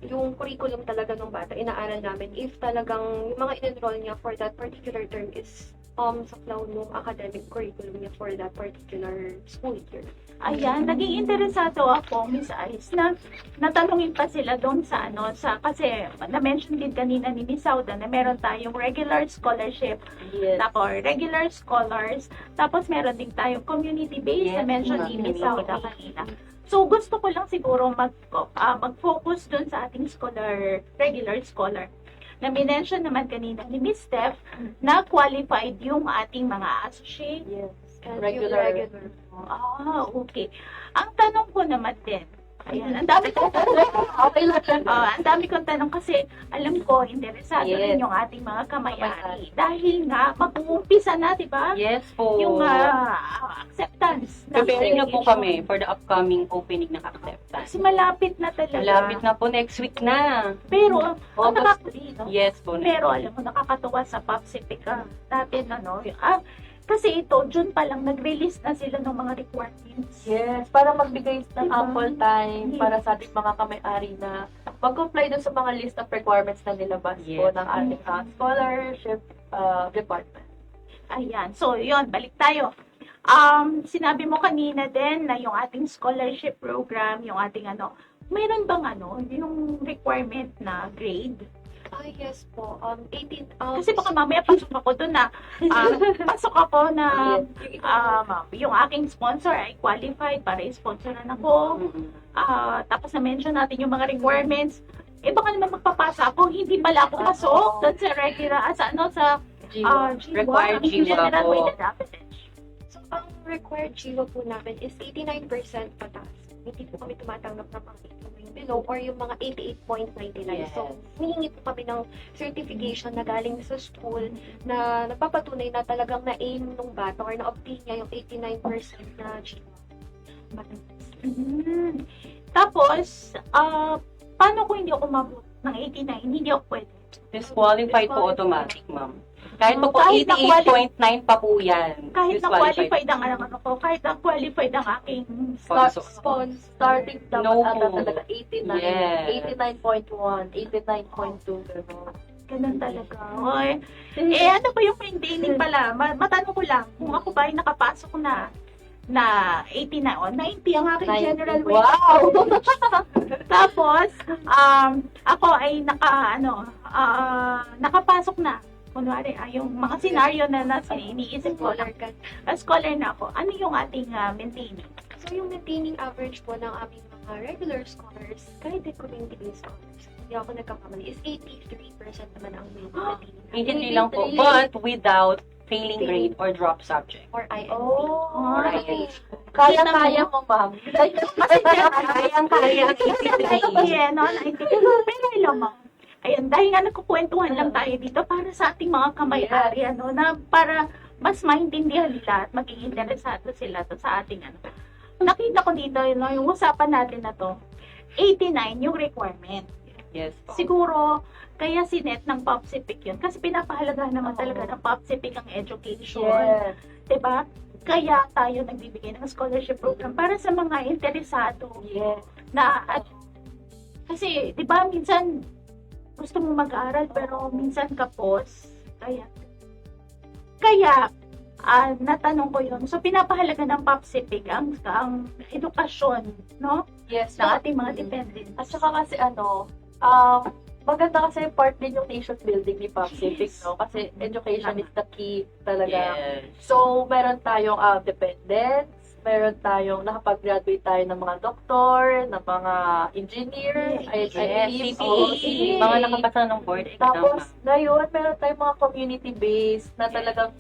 yung curriculum talaga ng bata, inaaral namin if talagang yung mga in-enroll niya for that particular term is saklaw ng academic curriculum niya for that particular school year. Ayan, naging interesado ako, Miss Ice, na natanungin pa sila doon kasi na-mention din kanina ni Miss Sauda na meron tayong regular scholarship, Yes. tapos regular scholars, tapos meron din tayong community-based na Yes, mention ni Miss Sauda kanina. So, gusto ko lang siguro mag-focus doon sa ating regular scholar. Na minention naman kanina ni Miss Steph na qualified yung ating mga associate. Yes. And Regular. yung regular. Okay. Ang tanong ko naman din, ayan, ang dami kong tanong. Okay lang. Ang dami kong tanong kasi alam ko, interesado Yes. rin yung ating mga kamay-ari. Dahil nga, mag-uumpisa na, di ba? Yes po. Yung acceptance. ng Preparing na po application. kami for the upcoming opening ng acceptance. Kasi malapit na talaga. Malapit na po, next week na. Pero, ang August. Yes, Yes po. pero alam mo, nakakatuwa sa POPSIPIC natin, kasi ito, June pa lang, nag-release na sila ng mga requirements. Yes, para magbigay ng Diba? ample time Yes. para sa ating mga kamay-ari na mag-comply dun sa mga list of requirements na nilabas po Yes. ng ating scholarship department. Ayan. So, yun, balik tayo. Sinabi mo kanina din na yung ating scholarship program, yung ating mayroon bang yung requirement na grade? Yes po. 18, Kasi baka mamaya pasok ako doon na, pasok ako na, yung aking sponsor ay qualified para i-sponsoran ako. Tapos na-mention natin yung mga requirements. Baka naman magpapasa ako, hindi pala ako pasok doon sa regular, sa Required GWA general po. weighted average. So, ang required GWA po namin is 89% pataas. Hindi po kami tumatanggap ng mga 89 below or yung mga 88.99. Yes. So, humingi po kami ng certification na galing sa school na nagpapatunay na talagang na-aim nung bata or na-obtain niya yung 89% na GWA. Tapos, paano kung hindi ako umabot ng 89? Hindi ako pwede. Disqualified po automatic, ma'am. Kahit po Kahit na 88.9 pa po yan. Kahit na Disqualified. qualified ang ano ko, kahit na qualified ang aking Sponsor. Starting dapat No. ata talaga 89, Yes. 89.1, 89.2, gano'n. ganun talaga. Okay. Ano ba yung maintaining pala? Matanong ko lang, kung ako ba ay nakapasok na 89 o 90 ang aking 90. general weight. Wow! Tapos, ako ay nakapasok na. Kunwari, yung mga scenario na iniisip ko lang. Scholar na ako. Ano yung ating maintaining? So, yung maintaining average po ng aming mga regular scholars, kahit din community-based scholars, hindi ako nagkakamali, is 83% naman ang maintaining. 83 lang po. But without failing grade or drop subject. Or INP. Oh, Or okay. IH. kaya mo, ma'am. Kasi Kayang-kaya ang 83. yeah, no, 90. Pero lamang. Ayun, dahil nga nagkukwentuhan lang tayo dito para sa ating mga kamay-ari, na para mas maintindihan nila at maging interesado sila sa ating Nakita ko dito, yung usapan natin na to, 89 yung requirement. Yes po. Siguro, kaya sinet ng POPSIPIC yun. Kasi pinapahalagahan naman talaga ng POPSIPIC ang education. Yes. Diba? Kaya tayo nagbibigay ng scholarship program para sa mga interesado. Yes. Kasi, di ba, minsan, gusto mo mag-aaral, pero minsan kapos. Kaya, natanong ko yun. So, pinapahalaga ng POPSIPIC ang edukasyon, no? Yes. Ng ating mga dependents. At saka kasi maganda kasi part din yung nation building ni POPSIPIC, no? Kasi education is the key talaga. Yes. So, meron tayong dependents, meron tayong nakapag-graduate tayo ng mga doktor, ng mga engineer, I believe. CPA, mga nakapasa ng board exam. Tapos, ngayon, meron tayong mga community-based na talagang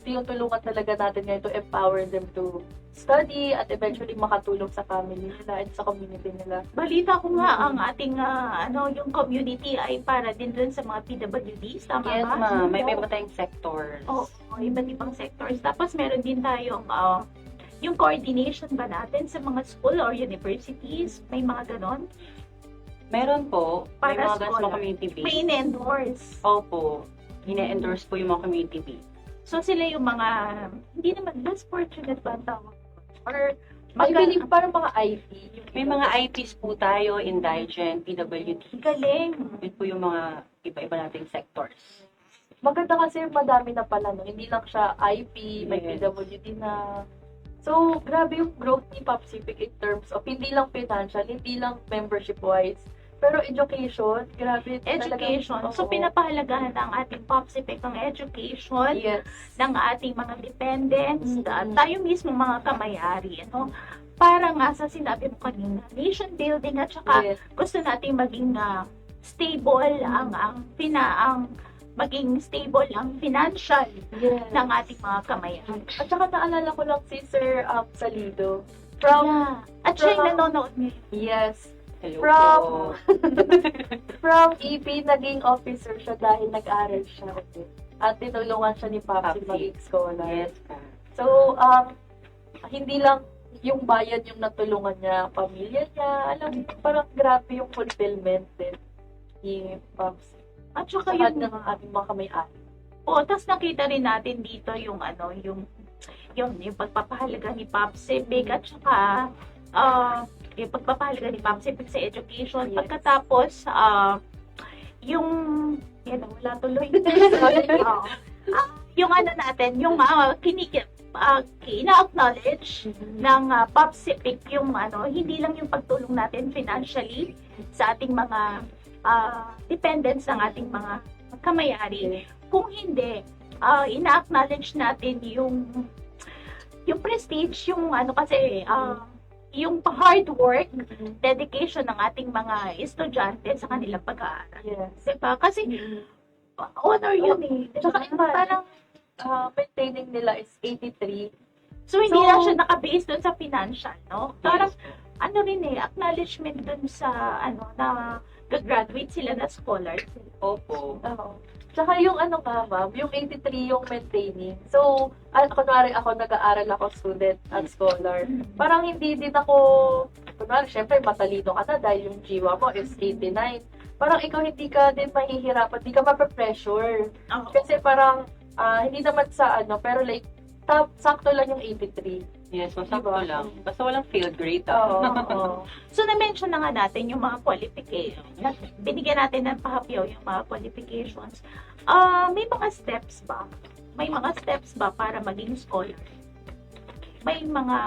tinutulungan talaga natin ngayon to empower them to study at eventually makatulong sa family nila at sa community nila. Balita ko nga ang ating yung community ay para din dun sa mga PWDs, tama Yes, ba? ma'am. May iba tayong sectors. Oo, iba't ibang sectors. Tapos meron din tayong yung coordination ba natin sa mga school or universities? May mga ganon? Meron po. May Para mga ganun scholar. community based. May in-endorse. Opo. Ine-endorse po yung mga community based. So sila yung mga, hindi naman less fortunate ba ang tawag? Or I believe parang mga IP. May mga IPs po tayo, indigent, PWD. galing. Yun po yung mga iba-iba nating sectors. Maganda kasi madami na pala, no? Hindi lang siya IP, may Yes. PWD na. So, grabe yung growth ni POPSIPIC in terms of hindi lang financial, hindi lang membership-wise, pero education, grabe. Education. Talagang, So oo. pinapahalagahan ng ating POPSIPIC ang education Yes. ng ating mga dependents, Mhm. tayo mismo mga kamay-ari, para nga sa sinabi mo kanina, nation building at saka Yes. gusto nating maging stable ang maging stable ang financial Yes. ng ating mga kamay-ari. At saka naalala ko lang si Sir Salido. From, Yeah. At siya yung nanonood ngayon. yes, Hello From- po. from EP, naging officer siya dahil nag-aral siya. At tinulungan siya ni Papsi Papsi. maging scholar. Yes. So, hindi lang yung bayan yung natulungan niya, pamilya niya, alam mo, parang grabe yung fulfillment din ni Papsi. At saka Saka yung ng aming mga kamay-ari. tapos nakita rin natin dito yung yung pagpapahalaga ni POPSIPIC at saka yung pagpapahalaga ni POPSIPIC sa education. Yes. Pagkatapos yung wala tuloy. Yung natin, yung ina-acknowledge ng POPSIPIC yung hindi lang yung pagtulong natin financially sa ating mga dependents ng ating mga kamay-ari. Kung hindi, ina-acknowledge natin yung prestige, yung kasi yung hard work, dedication ng ating mga estudyante sa kanilang pag-aaral. Yes. Diba? Kasi honor yun eh. Tsaka Diba? parang maintaining nila is 83. So, hindi So, lang siya naka-base dun sa financial, no? Parang, ano rin eh, acknowledgement dun sa, na graduate sila na scholars. Opo. Oo. Tsaka yung ano nga, ma'am, yung 83 yung maintaining. So, kunwari ako, nag-aaral ako student at scholar. Parang hindi din ako, kunwari, syempre, matalino ka na dahil yung jiwa mo is 89. Parang ikaw hindi ka din mahihirapan, hindi ka mape-pressure. Oo. Kasi parang, hindi naman sa ano, pero like, sakto lang yung 83. Yes, masakto Diba? lang. Basta walang field grade. Oo. Oo. So, na-mention na nga natin yung mga qualifications. Binigyan natin ng pahapyaw yung mga qualifications. May mga steps ba? May mga steps ba para maging scholar? May mga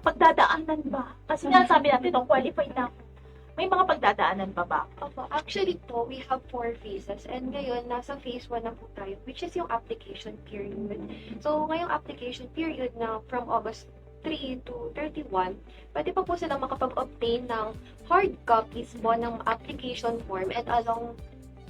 pagdadaanan ba? Kasi nga sabi natin, qualified na ako. May mga pagdadaanan pa ba? Opo, actually po, we have 4 phases. And ngayon, nasa phase 1 na po tayo, which is yung application period. So, ngayong application period na from August 3 to 31, pwede pa po sila makapag-obtain ng hard copies po ng application form, and along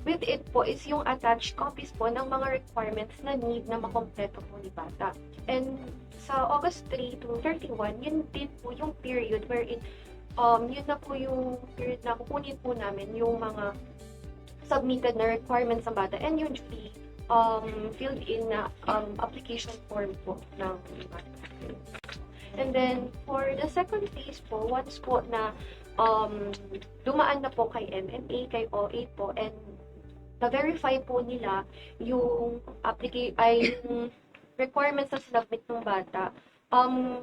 with it po is yung attached copies po ng mga requirements na need na makompleto po ni bata. And sa August 3 to 31, yun din po yung period wherein yun na po yung period na kukunin po namin yung mga submitted na requirements ng bata and usually filled in na application form po ng bata. And then, for the second phase po, once po na dumaan na po kay MMA, kay OA po, and na-verify po nila yung yung requirements na sinubmit ng bata,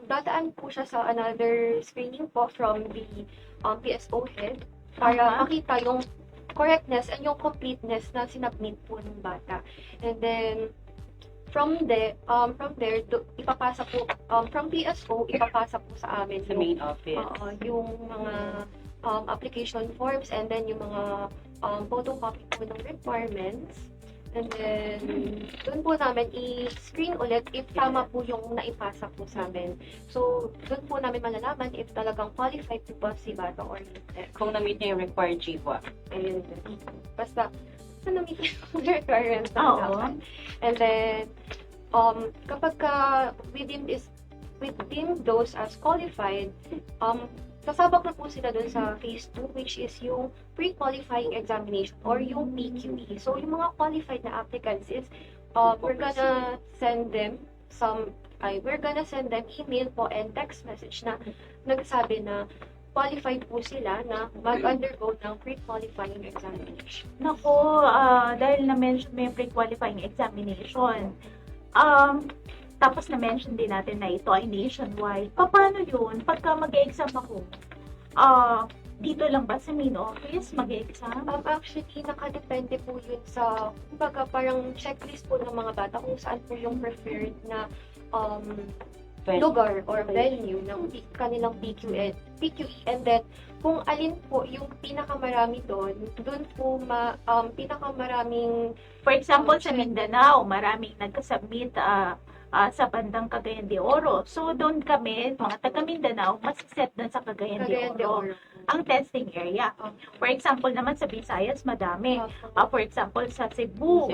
dadaan po siya sa another screening po from the PSO head para makita yung correctness and yung completeness na sinubmit po ng bata. And then, from there, ipapasa po, from PSO, ipapasa po sa amin Sa main office. yung mga application forms and then yung mga photocopy po ng requirements. And then, doon po namin i-screen ulit if tama po yung naipasa po sa amin. So, doon po namin malalaman if talagang qualified po ba si bata or hindi. Kung na-meet niya yung required GWA. Ayun. Basta na-meet yung requirements na Oo. dapat. And then, kapag we deem those as qualified, sasabak na po sila dun sa phase 2, which is yung pre-qualifying examination or yung PQE. So, yung mga qualified na applicants is, we're gonna send them email po and text message na nagsabi na qualified po sila na mag-undergo ng pre-qualifying examination. Nako, dahil na-mention mo yung pre-qualifying examination, tapos na-mention din natin na ito ay nationwide. Paano yun? Pagka mag-exam ako, dito lang ba sa main office mag-exam? Actually, nakadepende po yun sa, kumbaga, parang checklist po ng mga bata kung saan po yung preferred na lugar or venue ng kanilang PQE. And then, kung alin po yung pinakamarami doon po pinakamaraming... For example, sa Mindanao, maraming nagka-submit sa bandang Cagayan de Oro. So, doon kami, mga taga Mindanao, masiset doon sa Cagayan de Oro ang testing area. For example naman sa Visayas, madami. For example, sa Cebu,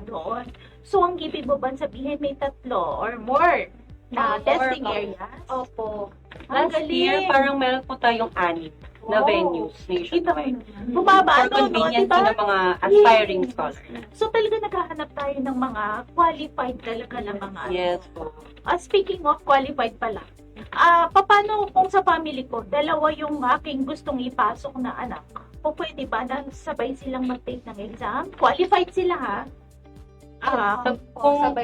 doon. So, ang ibig mo ba sabihin may 3 or more na testing areas? Opo. Last year, parang meron po tayong 6 na venues nationwide. Bumaba, For convenience po ng mga aspiring scholars. So, talaga naghahanap tayo ng mga qualified talaga na mga Yes po. Speaking of qualified pala, paano kung sa family ko, 2 yung aking gustong ipasok na anak? O pwede ba na sabay silang mag-take ng exam? Qualified sila ha? Kung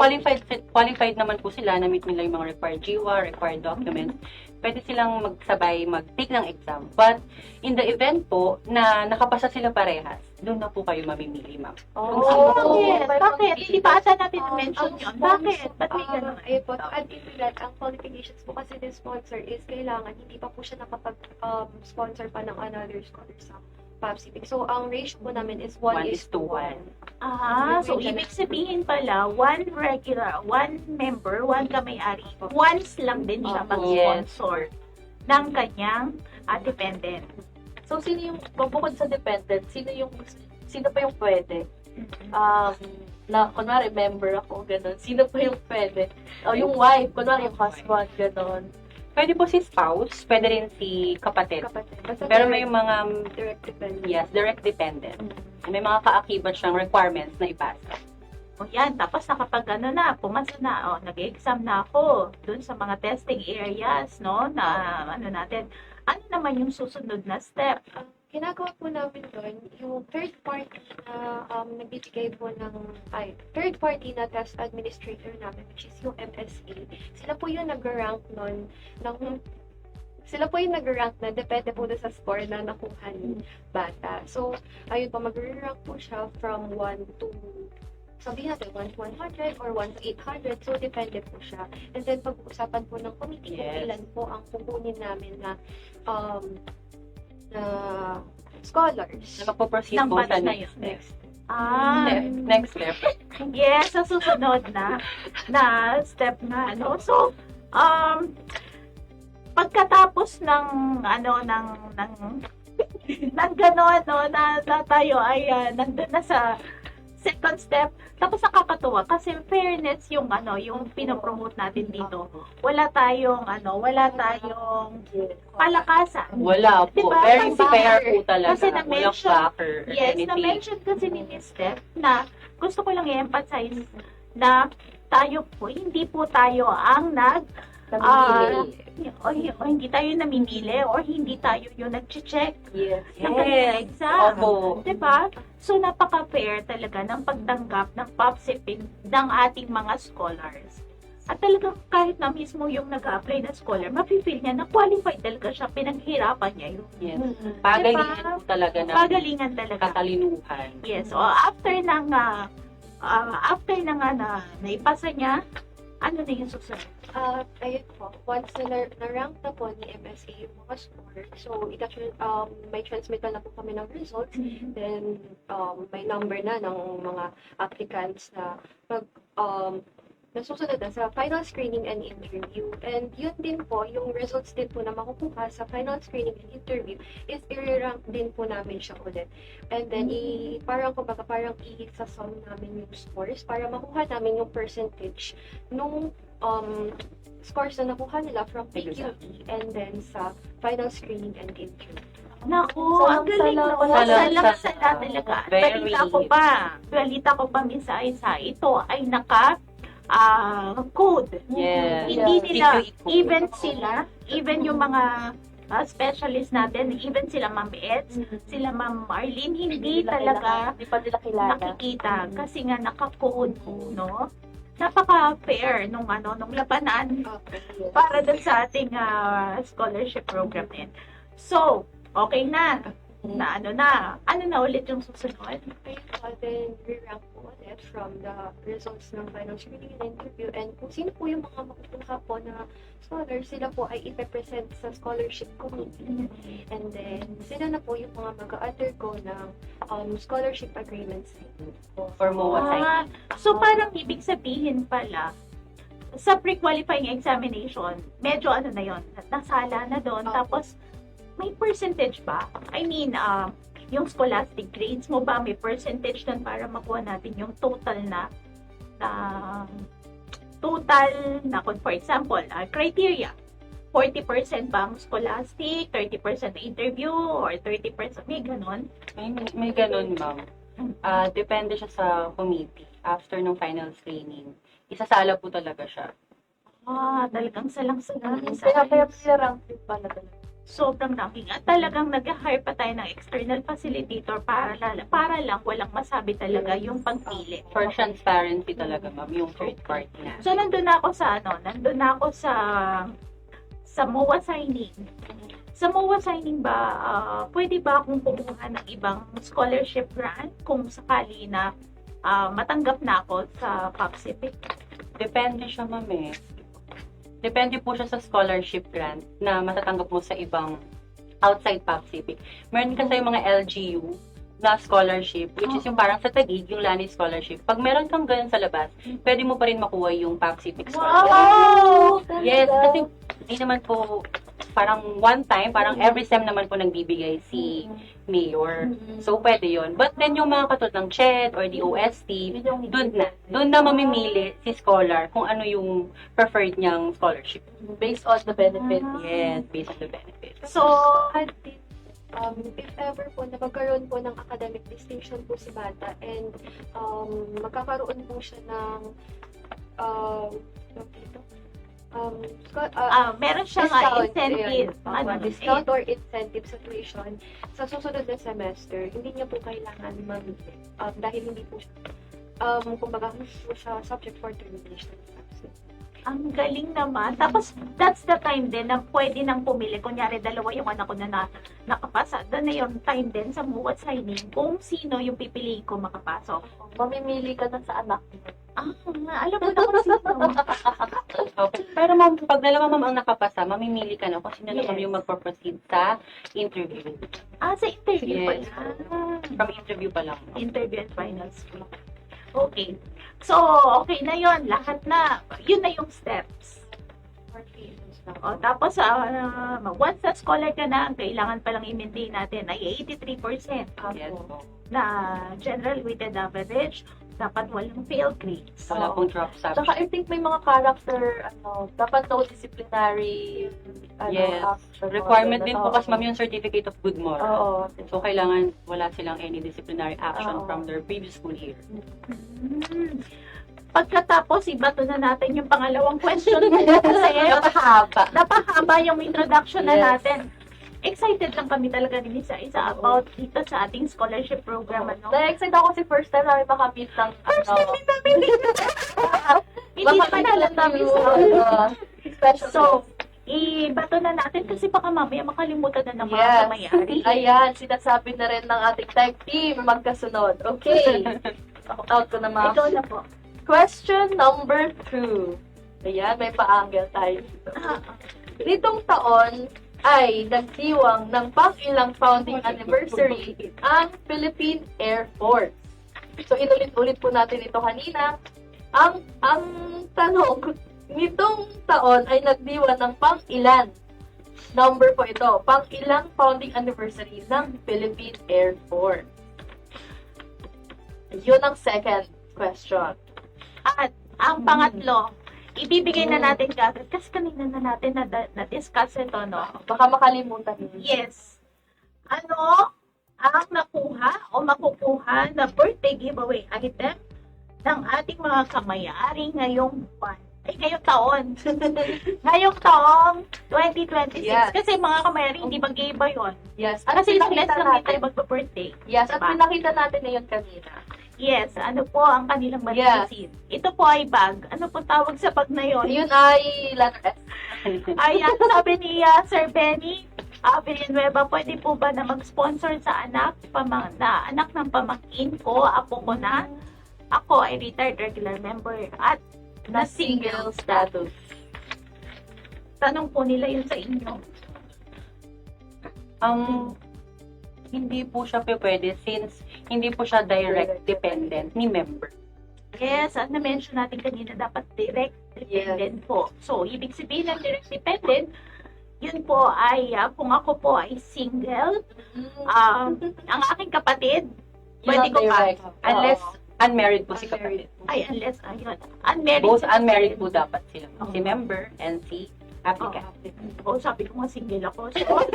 qualified naman po sila, na-meet nila yung mga required GWA, required documents, pwede silang magsabay mag-take ng exam. But in the event po na nakapasa sila parehas, doon na po kayo mamimili, ma'am. Bakit? Hindi pa ata natin na-mention yun. Bakit? Ba't may ganun? Ayun po, to add into that, ang qualifications po kasi ng sponsor is kailangan, hindi pa po siya nakapag-sponsor pa ng another scholar sa PAPCPIC. So, ang ratio po namin is 1:1. So ibig sabihin pala, 1 regular, 1 member, 1 kamay-ari, once lang din siya mag-sponsor ng kanyang dependent. So, sino yung, bukod sa dependent, sino pa yung pwede? na kunwari member ako, ganun. Sino po yung pwede? O yung wife, kunwari yung husband, ganun. Pwede po si spouse, pwede rin si kapatid. Basta Pero may mga, direct dependent. yes, direct dependent. May mga kaakibat siyang requirements na ipasa. O yan, tapos nakapag pumasa na, nag-exam na ako dun sa mga testing areas, no, na natin. Ano naman yung susunod na step? Ginagawa po namin doon, yung third party na nagbibigay po third party na test administrator namin, which is yung MSA. Sila po yung nag-rank nun sila po yung nag-rank na depende po sa score na nakuha ni bata. So, ayun po, mag-rank po siya from 1 to sabihin natin 1 to 100 or 1 to 800. So, depende po siya. And then, pag-uusapan po ng committee kung Yes. ilan po ang kukunin namin na scholars. Na magpo-proceed Ng po batch sa na next yun. step. Next Step. yes, sa susunod na step na, no? So, pagkatapos ng gano'n, no, na tayo ay nandun na sa second step, tapos nakakatuwa kasi fairness yung pinopromote natin dito. Wala tayong palakasan. Wala po. Diba? Very Kasi- fair po talaga. kasi Walang na-mention- backer or Yes, anything. na-mention kasi ni Miss Steph na gusto ko lang i-emphasize na tayo po, hindi po tayo ang o hindi tayo namimili or hindi tayo yung nag-check Yes. ng kanilang exam. Opo. Diba? So, napaka-fair talaga ng pagtanggap ng POPSIPIC ng ating mga scholars. At talagang kahit na mismo yung nag-apply na scholar, mafe-feel niya na qualified talaga siya, panaghirapan niya yun. Yes. Pagalingan Diba? po talaga ng Pagalingan talaga. katalinuhan. Yes. O, after na naipasa niya, ano na yung susunod? Ayun po, once na-rank na po ni MSA yung mga score, so may transmittal na po kami ng results, then may number na ng mga applicants na nasusunod na sa final screening and interview. And yun din po, yung results din po na makukuha sa final screening and interview is i-rank din po namin siya ulit. And then, parang i-sasum namin yung scores para makuha namin yung percentage nung scores na nakuha nila from PQE and then sa final screening and interview. Naku, ang galing no. Salang talaga. Very. Balita ko pa minsan ito ay code. Yes. Hindi nila, PQE code. even yung mga specialist natin, even sila Ma'am Eds, sila Ma'am Marlene, hindi talaga Hindi pa nila kilala. nakikita kasi nga naka-code, no? Napaka-fair nung labanan para dun sa ating scholarship program din. So, okay na. Ano na ulit yung susunod? Then, re-rank po ulit from the results ng final screening and interview. And kung sino po yung mga makukuha po na scholars, sila po ay ipe-present sa scholarship committee. And then, sila na po yung mga mag-undergo ng scholarship agreements. For MOA side. So parang ibig sabihin pala, sa pre-qualifying examination, medyo na yon, nasala na doon. Tapos, may percentage ba? I mean, yung scholastic grades mo ba, may percentage doon para makuha natin yung total na for example, criteria. 40% bang scholastic, 30% interview, or 30% may ganon? May ganun, ma'am. Depende siya sa committee. After ng final screening, isasala po talaga siya. Talagang salang-salang. Kaya rank din pala talaga. Sobrang dami nga. Talagang nag-hire pa tayo ng external facilitator para lang walang masabi talaga yung pagpili. For transparency talaga, ma'am, yung third party na. So, nandun na ako sa MOA signing. Sa MOA signing ba, pwede ba akong kumuha ng ibang scholarship grant kung sakali na matanggap na ako sa POPSIPIC? Depende siya, ma'am, eh. Depende po siya sa scholarship grant na matatanggap mo sa ibang outside POPSIPIC. Meron kasi yung mga LGU na scholarship, which is yung parang sa Taguig, yung Lani Scholarship. Pag meron kang ganun sa labas, pwede mo pa rin makuha yung POPSIPIC scholarship. Wow! Yes, kasi hindi naman po parang one time, parang every SEM naman po nagbibigay si mayor. So, pwede yon. But then, yung mga katulad ng CHED or the OST, doon na mamimili si scholar kung ano yung preferred niyang scholarship. Based on the benefit. Yes, based on the benefits. So, At if ever po na magkaroon po ng academic distinction po si bata and magkakaroon po siya ng meron siyang incentive. Discount or incentive sa tuition sa susunod na semester, hindi niya po kailangan mamili dahil hindi po siya kumbaga hindi po siya subject for termination. Ang galing naman. Tapos, that's the time din na pwede nang pumili. Kunyari, dalawa yung anak ko na nakapasa. Doon na yung time din sa muwat signing kung sino yung pipiliin ko makapasok. Mamimili ka na sa anak mo. Alam mo na kung sino. Okay. Pero ma'am, pag dalawa ma'am ang nakapasa, mamimili ka na kung sino naman yung magpo-proceed sa interview. Sa interview Yes. pa From interview pa lang. Interview and finals. Okay. So, okay na yon. Lahat na. Yun na yung steps. Tapos, once na scholar ka na, ang kailangan palang i-maintain natin ay 83% Yes po. na general weighted average. Dapat walang fail grades. Wala pong drop subject. Saka I think may mga character, dapat no disciplinary, Yes. action. Requirement din po Oo. kasi ma'am yung certificate of good moral. Oo. So, kailangan wala silang any disciplinary action Oo. from their previous school year. Pagkatapos, ibato na natin yung pangalawang question kasi napahaba yung introduction na Yes. natin. Excited lang kami talaga ni Miss Isa about dito sa ating scholarship program. Na-excite ako kasi first time namin makamit ng Hindi naman alam namin sa special. So, ibato na natin kasi baka mamaya makalimutan na ng mga Yes. kamayari. Ayan, sinasabi na rin ng ating tech team magkasunod. Okay. Out ko na ma'am. Ikaw na po. Question number 2. Ayan, may pa-angle tayo dito. Nitong taon ay nagdiwang ng pang-ilang founding anniversary ang Philippine Air Force. So, inulit-ulit po natin ito kanina. Ang tanong, nitong taon ay nagdiwang ng pang-ilan. Number po ito, pang-ilang founding anniversary ng Philippine Air Force. Yun ang second question. At ang pangatlo, ibibigay na natin kagad kasi kanina na natin na-discuss ito, no? Baka makalimutan. Yes. Ano ang nakuha o makukuha na birthday giveaway item ng ating mga kamayari ngayong buwan? Ay, ngayong taon. Ngayong taong 2026. Yes. Kasi mga kamayari, hindi mag-iiba yun. Yes. At Kasi ilang less pinakita lang natin. tayo magpa-birthday. Yes, at Diba? pinakita natin na yun kanina. Yes, ano po ang kanilang malisin? Ito po ay bag. Ano po tawag sa bag na yun? Yun ay letter S. Ayan, sabi ni Sir Benny, Villanueva, pwede po ba na mag-sponsor sa anak ng pamangkin ko, apo ko na? Ako ay retired regular member at Na single status. Tanong po nila yun sa inyo. Hindi po siya pwede since hindi po siya direct dependent ni member. Yes, at na-mention natin kanina, dapat direct dependent po. So, ibig sabihin ng direct dependent, yun po ay, kung ako po ay single, ang aking kapatid, pwede ko pa. Unless unmarried po si kapatid. Ay, unless, ayun. Unmarried. Both si unmarried kapatid. po dapat sila. Si member and si applicant. Sabi ko nga single ako. So,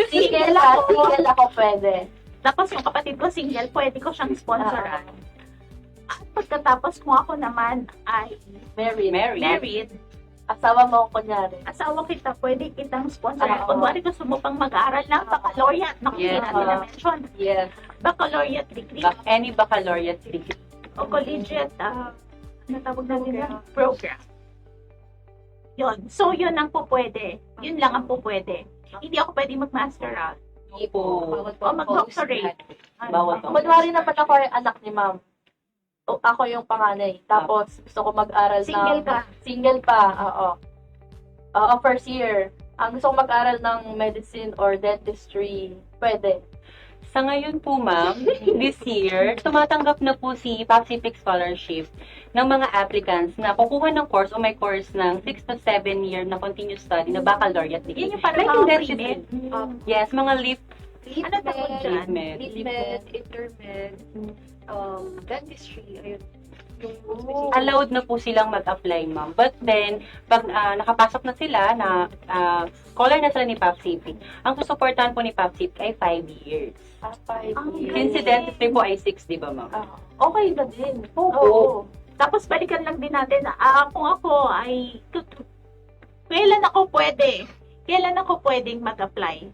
Single ako pwede. tapos yung kapatid ko single, pwede ko siyang sponsoran. At pagkatapos kung ako naman ay married, Asawa mo ako kunyari. asawa kita, pwede kitang sponsoran. Kunwari gusto mo pang mag-aaral ng baccalaureate, naku, hindi Yes. natin na-mention. Yes. Baccalaureate degree Any baccalaureate degree. o collegiate, ano tawag natin na program. Yun. So, yun ang po pwede. Yun lang ang po pwede. Hindi ako pwede mag-master Hindi po. o mag-doctorate. Bawal po. Kunwari naman ako ay anak ni ma'am. O, ako yung panganay. Tapos, gusto ko mag-aral Single ng... ka. Single pa, oo. Oo, first year. Ang gusto ko mag-aral ng medicine or dentistry, pwede. Sa ngayon po, ma'am, this year, tumatanggap na po si Pacific Scholarship ng mga applicants na kukuha ng course o may course ng 6 to 7 year na continuous study na baccalaureate degree. Yun yung parang Like mga dentistry. pre-med. Yes, mga Ano tawag dyan? Lead-med, intermed, dentistry, ayun. Yung Allowed na po silang mag-apply, ma'am. But then, pag nakapasok na sila, na scholar na sila ni Pacific, ang susuportahan po ni Pacific ay 5 years. 5 Ang years. Since si dentistry po ay 6, di ba, ma'am? Okay na din. Oo. Tapos balikan lang din natin na kung ako ay kailan ako pwedeng mag-apply?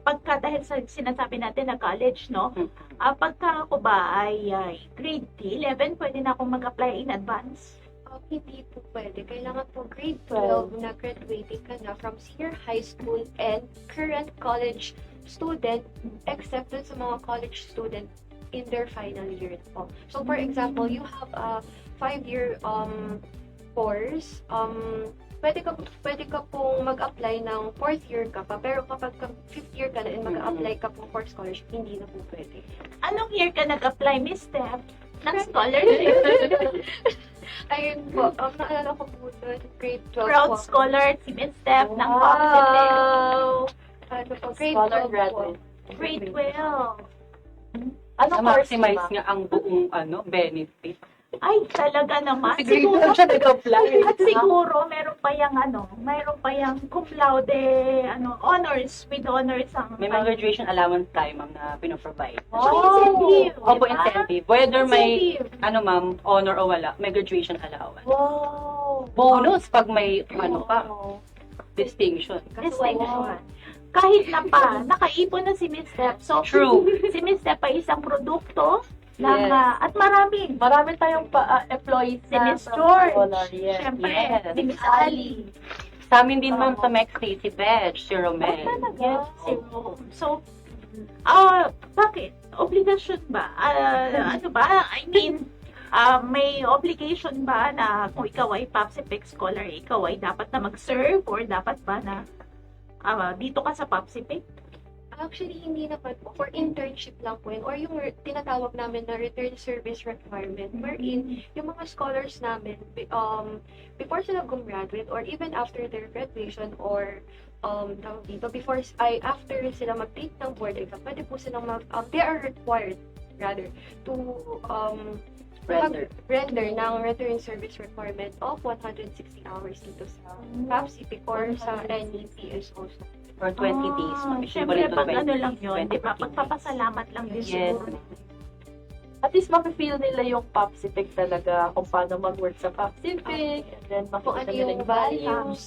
Pagka dahil sa sinasabi natin na college, no? Pagka ako ba ay grade 11, pwede na akong mag-apply in advance? Hindi po pwede. Kailangan po grade 12 na graduating ka na from senior high school and current college student except dun sa mga college student in their final year po. So for example, you have a 5-year course, pwede ka pong mag-apply ng 4th year ka pa, pero kapag 5th year ka na and mag-apply ka po for scholarship, hindi na po pwede. Anong year ka nag-apply, Miss Steph? Ng scholarship? Ayun po, naalala ko po doon, grade 12 Proud po. scholar si Miss Steph ng Pacific. Ano po, grade Scholar 12 po. graduate. Grade 12. Anong course Na-maximize ba? nga ang buong benefit. Ay, talaga naman. Kasi grade Siguro, 12 siya nag-apply. at siguro, meron pa yung cum laude, honors, with honors ang... May mga graduation allowance tayo, ma'am, na pinoprovide. Incentive. Opo, diba? incentive. Whether may, Incentive. ma'am, honor o wala, may graduation allowance. Wow. Bonus pag may, distinction. Distinction. Kahit na pa, nakaipon na si Miss Steph. So, True. si Miss Steph ay isang produkto ng, Yes. at marami. Marami tayong employees Si na Miss George. scholar. Yes. Siyempre, Yes. si Miss Ali. Sa amin din, ma'am, sa MEC si Veg, si Romel. Yes. So, bakit? Obligasyon ba? Ano ba? I mean, may obligation ba na kung ikaw ay Pacific Scholar, ikaw ay dapat na mag-serve or dapat ba na dito ka sa Pacific? Actually, hindi naman po. For internship lang po yun. Or yung tinatawag namin na return service requirement. Wherein, yung mga scholars namin, before sila gumraduate or even after their graduation or tawag dito, after sila mag-take ng board exam, pwede po silang they are required rather to render ng return service requirement of 160 hours dito sa PAPCP or sa NEPS also. For 20 days, ma'am. Siyempre, Usually, pag 20 ano lang days, yun, 20 di ba? working days. Pagpapasalamat lang din Yes. siguro. At least makifeel nila yung Pacific talaga kung paano mag-work sa Pacific and then Kung makikita ano nila yung values.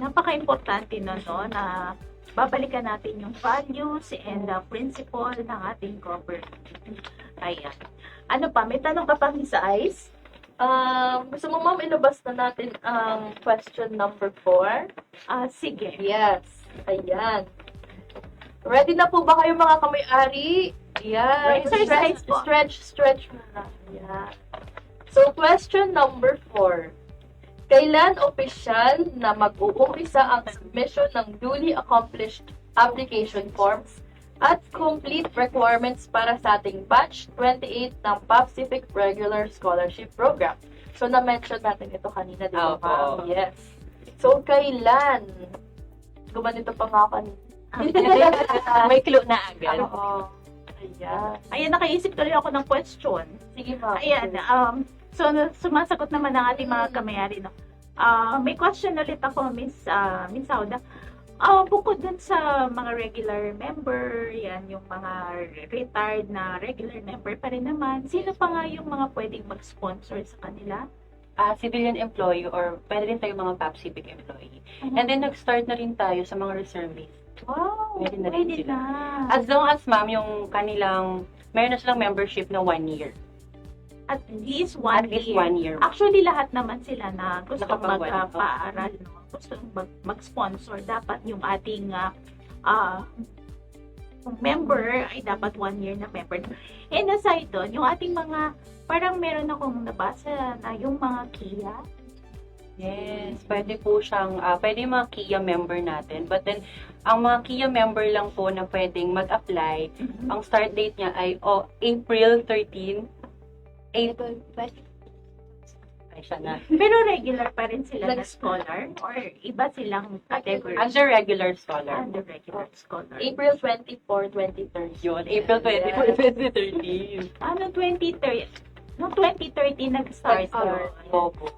Napaka-importante na, no, na babalikan natin yung values and the principle ng ating government. Ayan. Ano pa? May tanong ka pa, Miss Ice? Gusto mo, ma'am, ilabas na natin ang question number 4? Sige. Yes. Ayan. Ready na po ba kayo mga kamay-ari? Ayan. Exercise po. Stretch muna. Ayan. So, question number 4. Kailan opisyal na mag-uumpisa ang submission ng duly accomplished application forms at complete requirements para sa ating batch 28 ng Pacific Regular Scholarship Program? So, na-mention natin ito kanina, di ba? Opo. Yes. So, kailan? Gumanito pa nga kanina. May clue na agad. Oo. Ayan. Ayan, nakaisip tuloy ako ng question. Sige, ma'am. Ayan, so sumasagot naman ang ating mga kamayari, no? May question ulit ako, Miss Sauda. Bukod dun sa mga regular member, yan, yung mga retired na regular member pa rin naman, sino pa nga yung mga pwedeng mag-sponsor sa kanila? Civilian employee or pwede rin tayo mga PAPCIPIC employee. And then, nag-start na rin tayo sa mga reservists. Wow, Pwede na rin pwede sila. na. As long as, ma'am, yung kanilang, meron na silang membership na 1 year. At least 1 At least year. 1 year. Actually, lahat naman sila na gusto Nakapag-one, magpaaral, no? Gusto mag-sponsor. Dapat yung ating member ay dapat 1 year na member. And aside doon, yung ating mga, parang meron akong nabasa na yung mga KIA, Yes, pwede po siyang, pwede yung mga KIA member natin. But then, ang mga KIA member lang po na pwedeng mag-apply, ang start date niya ay April 13. April 20. Ay, siya na. Pero regular pa rin sila na scholar or iba silang category? Under regular scholar. Under regular scholar. April 24, 2013. Yun, April 24, 2013. Ano, 2013? No, 2013 nag-start yun. Opo.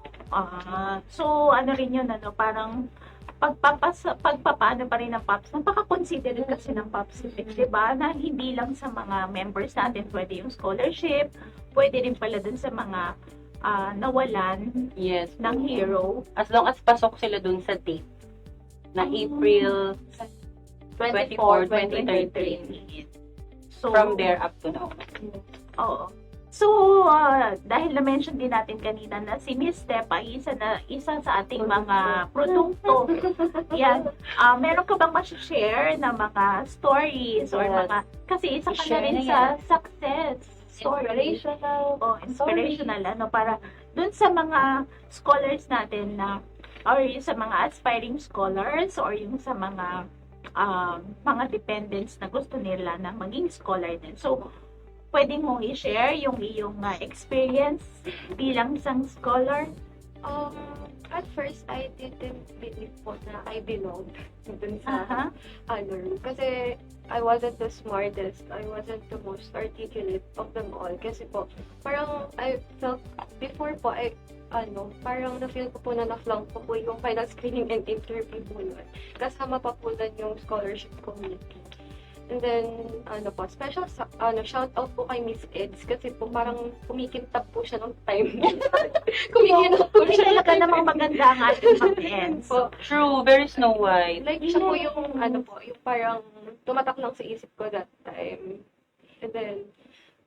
So ano rin yun, ano, parang pagpapaano pa rin ng POPs, napaka-consider kasi ng POPs, di ba? Na hindi lang sa mga members natin pwede yung scholarship, pwede rin pala dun sa mga nawalan Yes. ng hero. As long as pasok sila dun sa date na April 24, 2013. So, From there up to now. Oo. So, dahil na-mention din natin kanina na si Miss Steph ay isa sa ating mga produkto. Yan. Meron ka bang ma-share na mga stories or mga, kasi isa ka na rin sa success story. Inspirational, ano, para dun sa mga scholars natin na, or yung sa mga aspiring scholars or yung sa mga dependents na gusto nila na maging scholar din. So, pwede mo i-share yung iyong experience bilang isang scholar? At first, I didn't believe po na I belonged dun sa kasi I wasn't the smartest, I wasn't the most articulate of them all. Kasi po, parang I felt, before po, parang na-feel ko po na na-flunk po yung final screening and interview po nun. Kasama pa po nun yung scholarship committee. And then, special shout out po kay Miss Eds kasi po parang kumikintab po siya nung time. Kumikintab po siya. Talaga namang maganda ang ating Ma'am Eds. True, very Snow White. Like, siya po yung, yung parang tumatak lang sa isip ko that time. And then,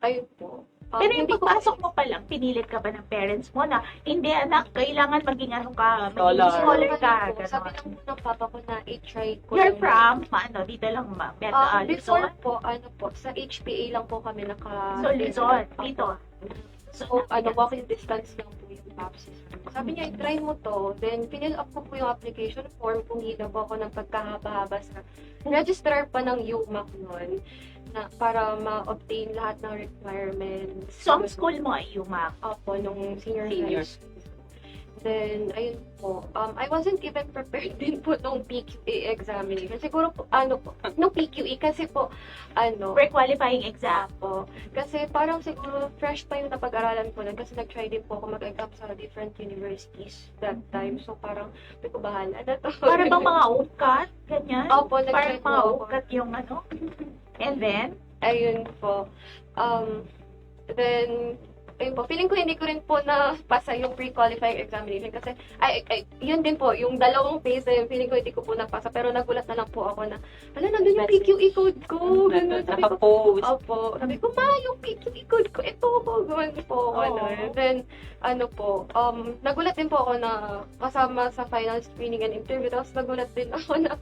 ayun po. Pero yung pagpasok mo pa lang, pinilit ka ba ng parents mo na, hindi anak, kailangan maging maging scholar ka. Sabi lang po ng papa ko na i-try ko. You're from, dito lang, before Luzon? po, sa HPA lang po kami So, Luzon, dito. So, walking distance lang po yung PAPS. Sabi niya, try mo to. Then, pinil up ko po yung application form. Pumila po ako ng pagkahaba-haba sa registrar pa ng UMAC noon na para ma-obtain lahat ng requirements. So, ang school mo ay UMAC? Opo, nung senior high school. Then, ayun po, I wasn't even prepared din po nung PQE examination. Siguro po, nung PQE kasi po, pre-qualifying exam po. Kasi parang siguro fresh pa yung napag-aralan ko nun kasi nag-try din po ako mag-exam sa different universities that time. So, parang, hindi ko bahala na to. Para bang mga ukat? Ganyan? Opo, Parang nag-try po mga ako. ukat yung And then? Ayun po. Then, ayun po, feeling ko hindi ko rin po na pasa yung pre-qualifying examination kasi yun din po, yung dalawang phase na yun, feeling ko hindi ko po napasa pero nagulat na lang po ako na nandun yung PQE code ko. Ganun, sabi ko, opo, sabi ko, ma, yung PQE code ko, ito po, gawin po ako. Then, nagulat din po ako na kasama sa final screening and interview, tapos nagulat din ako na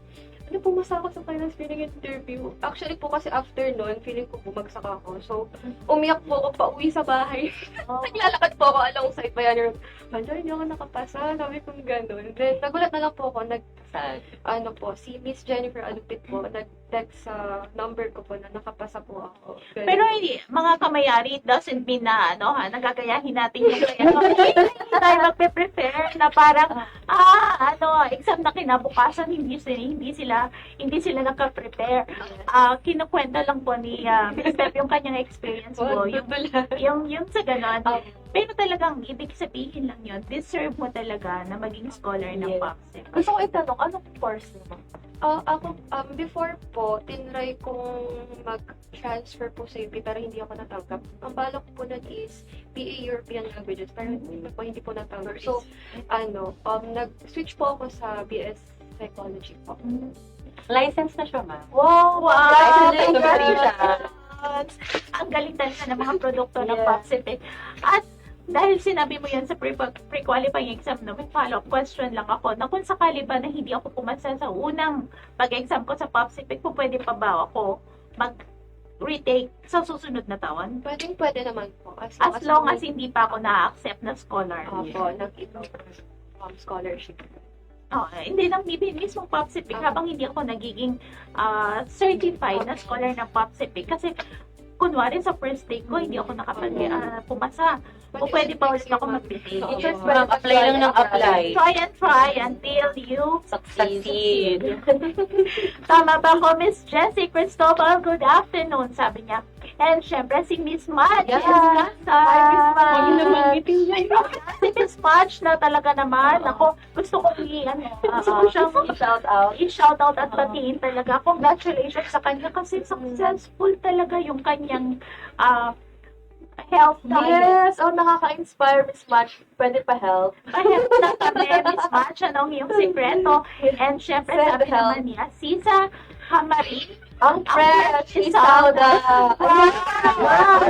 pumasa ako sa final screening interview. Actually po kasi after nun, feeling ko bumagsak ako. So, umiyak po ako pa uwi sa bahay. Naglalakad po ako alongside by ano, hindi ako nakapasa. Sabi ko gano'n. Then, nagulat na lang po ako. Si Miss Jennifer Alupit po, nag-text sa number ko po na nakapasa po ako. Ganun. Pero hindi, mga kamayari, it doesn't mean na, nagagayahin natin yung hindi tayo magpe-prepare na parang, exam na kinabukasan, hindi sila naka-prepare. Kinukwenta lang po ni Miss Steph yung kanyang experience po, yung sa ganon. Pero talagang, ibig sabihin lang yun, deserve mo talaga na maging scholar ng PAPSIP. Gusto ko itanong, anong course mo? Ako, before po, tinry kong mag-transfer po sa UP pero hindi ako natanggap. Ang balak po nun is PA European Languages pero hindi po natanggap. So, nag-switch po ako sa BS Psychology po. License na siya, ma'am. Wow! Congratulations! Ang galing talaga ng mga produkto ng PAPSIP. At dahil sinabi mo yan sa pre-qualifying exam, may follow-up question lang ako na kung sakali ba na hindi ako pumasa sa unang pag-exam ko sa PAPSIP, pwede pa ba ako mag-retake sa susunod na taon? Pwede naman po. As long as hindi pa ako na-accept na scholar. Opo, scholarship. Oh, hindi lang mismo PopCipic habang hindi ako nagiging certified na scholar ng PopCipic. Kasi kunwari sa first day ko, hindi ako pumasa. O pwede pa ulit ako mag-retake. It's just Apply lang ng apply. Try until you Succeed. Tama ba ako, Miss Jessie Cristobal? Good afternoon, sabi niya. And syempre si Miss Madge. Yes. Hi, Miss Madge. Si Miss Madge na talaga naman. Ako, gusto ko siyang Shout out. i-shout out at batiin talaga. Congratulations sa kanya kasi successful talaga yung kanyang health diet. Yes, nakaka-inspire, Miss Match. Pwede pa help. Pa-health na kami, Miss Match. Anong iyong sekreto? And syempre, sabi naman niya, Sisa Hamarin. Ang fresh, si Sauda. Wow!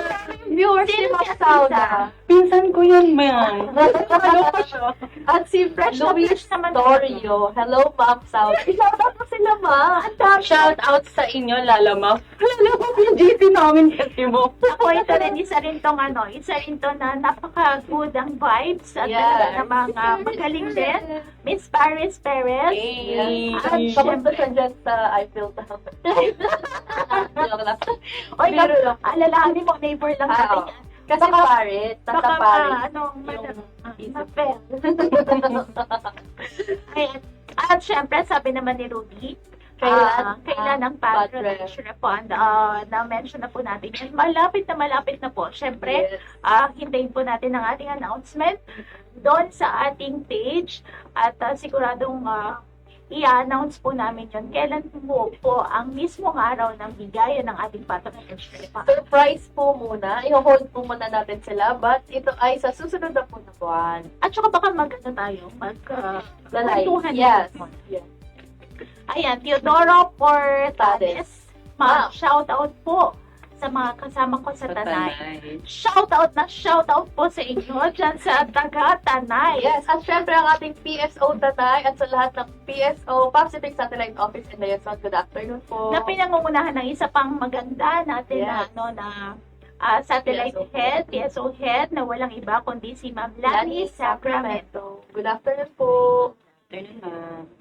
Viewers ni Ma'am Sauda. Pinsan ko yan, man. At si Fresh na Louis naman Storio. Hello, Ma'am Sauda. I-shoutout mo sila, Ma. Shout out sa inyo, Lala Ma'am. Lala Ma'am, yung GT namin kasi mo. Ako, isa rin to na napaka-good ang vibes at Yes. talaga namang magaling din. Miss Paris Perez. Yay! At Kamusta syempre, siya dyan sa Eiffel Tower? Joke lang. oy, alalahanin mo, neighbor lang natin yan. Kasi Paris, nasa Baka Paris. mapel. Ayan. At syempre, sabi naman ni Ruby, kailan ang patronage refund? Na-mention na po natin yan. Malapit na po. Syempre, hintayin po natin ang ating announcement doon sa ating page at siguradong i-announce po namin yun. Kailan po ang mismong araw ng bigayan ng ating patronage refund? Surprise po muna. I-hold po muna natin sila. But ito ay sa susunod na po na buwan. At saka baka kwentuhan Yes. natin. Yes. Ayan, Teodoro Portales. Ma'am, shout out po sa mga kasama ko sa Tanay. Shout out po sa inyo dyan sa taga-Tanay. Yes, at syempre ang ating PSO Tanay at sa lahat ng PSO Pacific Satellite Office in Luzon. Good afternoon po. Na pinangungunahan ng isa pang maganda natin Yes. na satellite PSO head, PSO head, na walang iba kundi si Ma'am Lani Sacramento. Good afternoon po.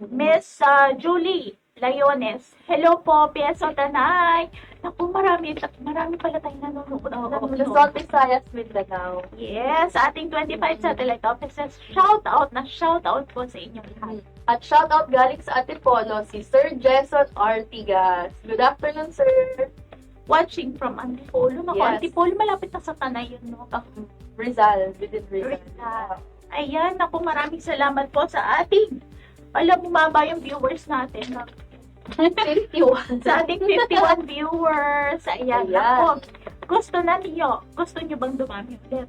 Miss Julie Layones. Hello po, PSO Tanay. Naku, marami pala tayong nanonood. Luzon, Visayas, Mindanao. Yes, ating 25 satellite offices. Shout out po sa inyong lahat. At shout out galing sa Antipolo, si Sir Jason Artigas. Good afternoon, sir. Watching from Antipolo. Naku, Yes. Antipolo, malapit na sa Tanay yun, no? Rizal, within Rizal. Rizal. Ayan, naku, maraming salamat po sa ating, bumaba yung viewers natin. No? 51. Sa ating 51 viewers. Ayan, Ayan. naku. Gusto nyo bang dumami ulit?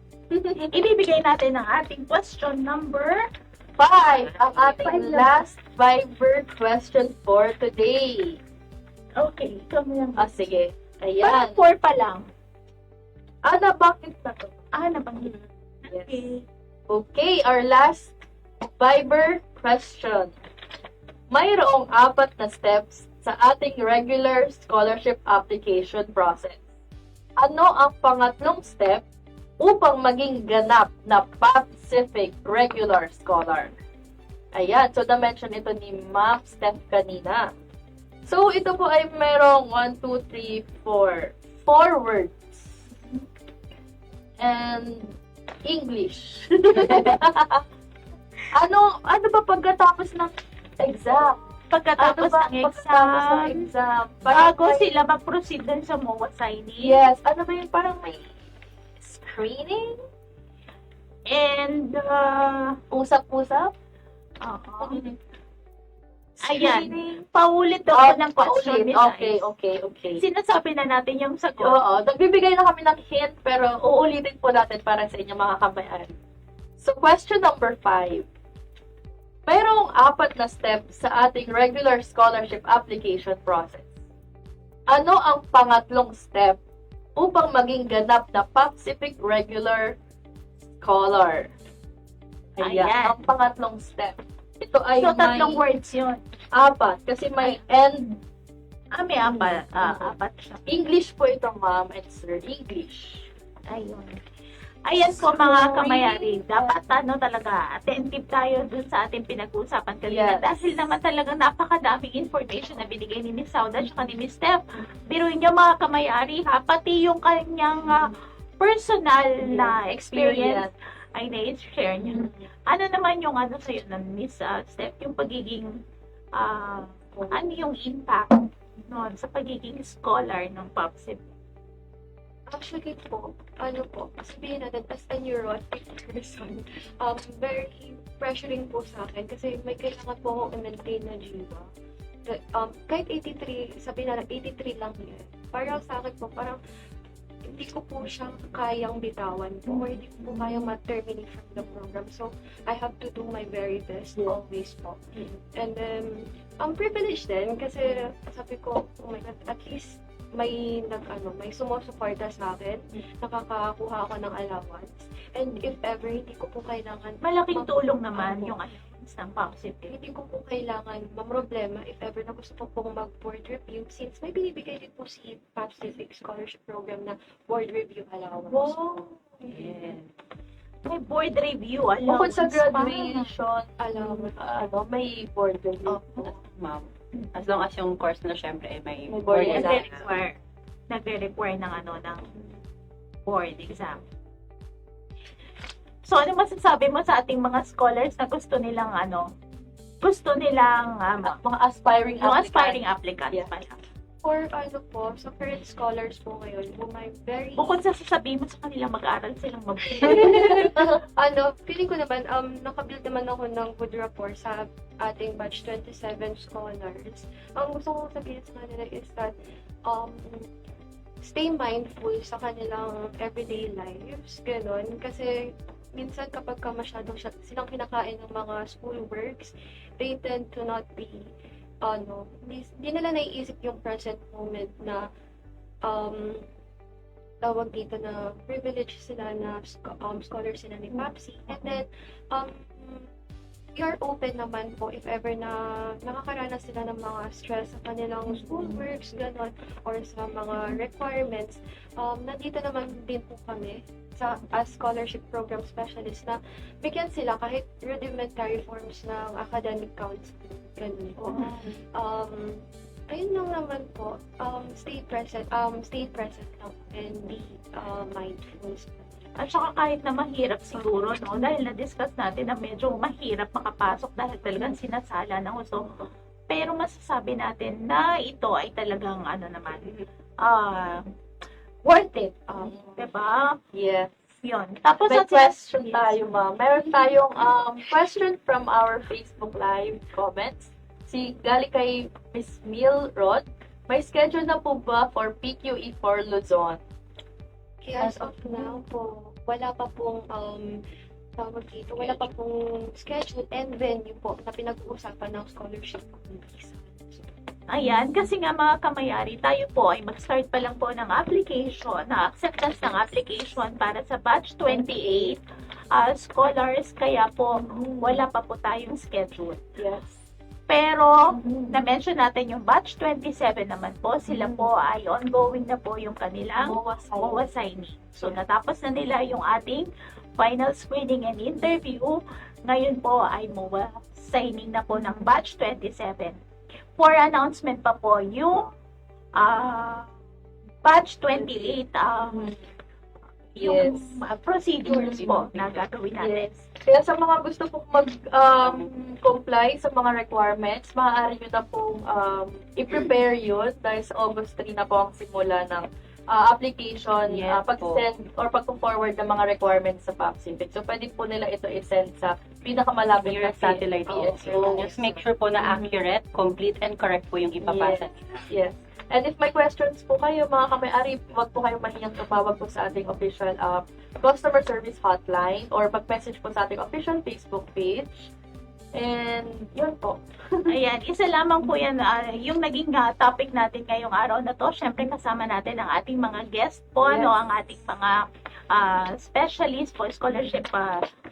Ibibigay natin ang ating question number 5. Ang ating last Viber question for today. Okay, ikaw mo lang. Sige. Parang Ayan. 4 pa lang. Bakit na to? Nabanggit. Yes. Okay. Okay, our last Viber question. Mayroong 4 na steps sa ating regular scholarship application process. Ano ang pangatlong step upang maging ganap na Pacific regular scholar? Ayan, so na-mention ito ni Ma'am Steph kanina. So, ito po ay merong 1, 2, 3, 4. 4 words. And English. ano ba pagkatapos ng exam? Pagkatapos ng exam, bago Parang sila mag-proceed dun sa MOA signing. Yes. Ano ba yun? Parang may screening? And, Usap-usap? ayan, Screening? paulit ako ng question, Miss Ice. Okay. Sinasabi na natin yung sagot. Oo. Nagbibigay na kami ng hint, pero uulitin po natin para sa inyo mga kabayan. So, question number 5. Mayroong 4 na step sa ating regular scholarship application process. Ano ang pangatlong step upang maging ganap na Pacific regular scholar? Ayan. Ayan. Ang pangatlong step. Ito ay So, tatlong may words yun. 4 kasi may end. May apat siya. English po ito, ma'am and sir. English. Ayun. Ayan po mga kamayari, dapat talaga attentive tayo dun sa ating pinag-uusapan kanina. Yes. Dahil naman talagang napakadaming information na binigay ni Miss Sauda at ni Miss Steph. Biruin niyo mga kamayari ha, pati yung kanyang personal na experience ay na-share niyo. Ano naman yung sa'yo na Miss Steph, yung pagiging, ano yung impact noon sa pagiging scholar ng PopSip? Actually po, sabihin natin, as a neurotic person, very pressuring po sa akin kasi may kailangan po akong i-maintain na jiwa. Kahit 83, sabihin na 83 lang yan. Parang sa akin po, parang hindi ko po siya kayang bitawan po or hindi ko po kayang ma-terminate from the program. So, I have to do my very best always po. And then, I'm privileged din kasi sabi ko, oh my God, at least may sumusuporta sa akin, nakakakuha ako ng allowance. And if ever hindi ko po kailangan, Malaking tulong naman yung allowance ng PopSip. hindi ko po kailangan mamroblema if ever na gusto ko pong mag-board review since may binibigay din po si Pacific Scholarship Program na board review allowance. Wow! Yeah. May board review, Bukod allowance sa graduation, Allowance. may board review. Ma'am. As long as yung course na syempre ay may May board board exam. exam. Nagre-require ng ng board exam. So, ano masasabi mo sa ating mga scholars na gusto nilang Mga aspiring yung applicants. aspiring applicants Yeah. pala. Or po, sa current scholars po ngayon, who may very... Bukod sa sasabihin mo sa kanila, mag-aaral silang mabuti. Feeling ko naman, nakabuild naman ako ng good rapport sa ating batch 27 scholars. Ang gusto kong sabihin sa kanila is that, stay mindful sa kanilang everyday lives, gano'n. Kasi, minsan kapag masyadong silang kinakain ng mga schoolworks, they tend to not be hindi nila naiisip yung present moment na tawag dito na privilege sila na scholar sila ni Papsi. And then, we are open naman po if ever na nakakaranas sila ng mga stress sa kanilang schoolworks, gano'n, or sa mga requirements. Nandito naman din po kami as scholarship program specialist na bigyan sila kahit rudimentary forms ng academic counseling. Ganun po. Ayun lang naman po. Stay present lang and be mindful. At saka kahit na mahirap siguro, dahil na-discuss natin na medyo mahirap makapasok dahil talagang sinasala ng gusto. Pero masasabi natin na ito ay talagang worth it. Diba? Yes. Yun. Tapos May at question tayo, ma'am. Meron tayong question from our Facebook Live comments. Galing kay Miss Mil Rod. May schedule na po ba for PQE for Luzon? As of now po, wala pa pong wala pa pong schedule and venue po na pinag-uusapan ng scholarship committees. Ayan, kasi nga mga kamayari, tayo po ay mag-start pa lang po ng application, na acceptance ng application para sa batch 28 scholars, kaya po wala pa po tayong schedule. Yes. Pero, na-mention natin yung batch 27 naman po, sila po ay ongoing na po yung kanilang MOA signing. So, natapos na nila yung ating final screening and interview. Ngayon po ay MOA signing na po ng batch 27. For announcement pa po yung batch 28 yung procedures po na gagawin natin. Yes. Kaya sa mga gusto pong mag-comply sa mga requirements, maaari nyo na pong i-prepare yun dahil sa August 3 na po ang simula ng application, pag-send or pag-forward ng mga requirements sa PopCivic. So, pwede po nila ito i-send sa pinakamalapit na Satellite. So, Just make sure po na accurate, complete, and correct po yung ipapasa. Yes. And if may questions po kayo, mga kamay-ari, huwag po kayong mahiyang tumawag po sa ating official customer service hotline or mag-message po sa ating official Facebook page. And yun po. Ayan, isa lamang po yan, yung naging topic natin ngayong araw na to. Siyempre kasama natin ang ating mga guest po, Yes. ang ating mga specialist po, scholarship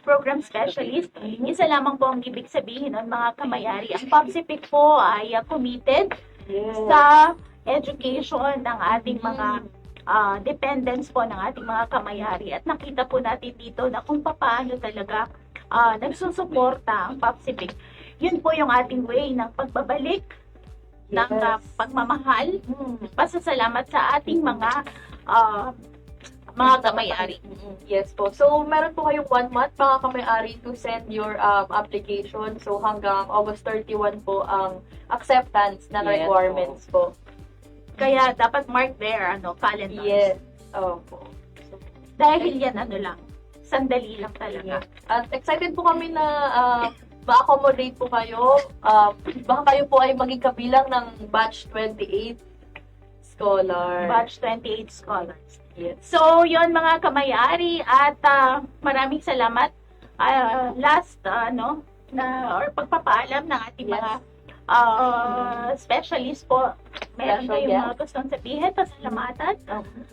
program specialist. Isa lamang po ang ibig sabihin ng mga kamayari. Ang PopCivic po ay committed Yes. sa education ng ating mga dependents po ng ating mga kamayari. At nakita po natin dito na kung paano talaga nagsusuporta ang POPCIPIC. Yun po yung ating way ng pagbabalik ng pagmamahal, pasasalamat sa ating mga kamayari. Yes po. So, meron po kayong 1 month mga kamay-ari to send your application. So, hanggang August 31 po ang acceptance ng Yes requirements po. Kaya dapat mark there, calendar. Yes. Opo. Dahil yan, lang, sandali lang talaga. At excited po kami na ma-accommodate po kayo. Baka kayo po ay maging kabilang ng batch 28 scholar. Batch 28 scholars. Yes. So, yon mga kamayari at maraming salamat. Last, or pagpapaalam ng ating Yes. mga specialist po. Meron Special kayong mga guest. gustong sabihin, pasalamatan.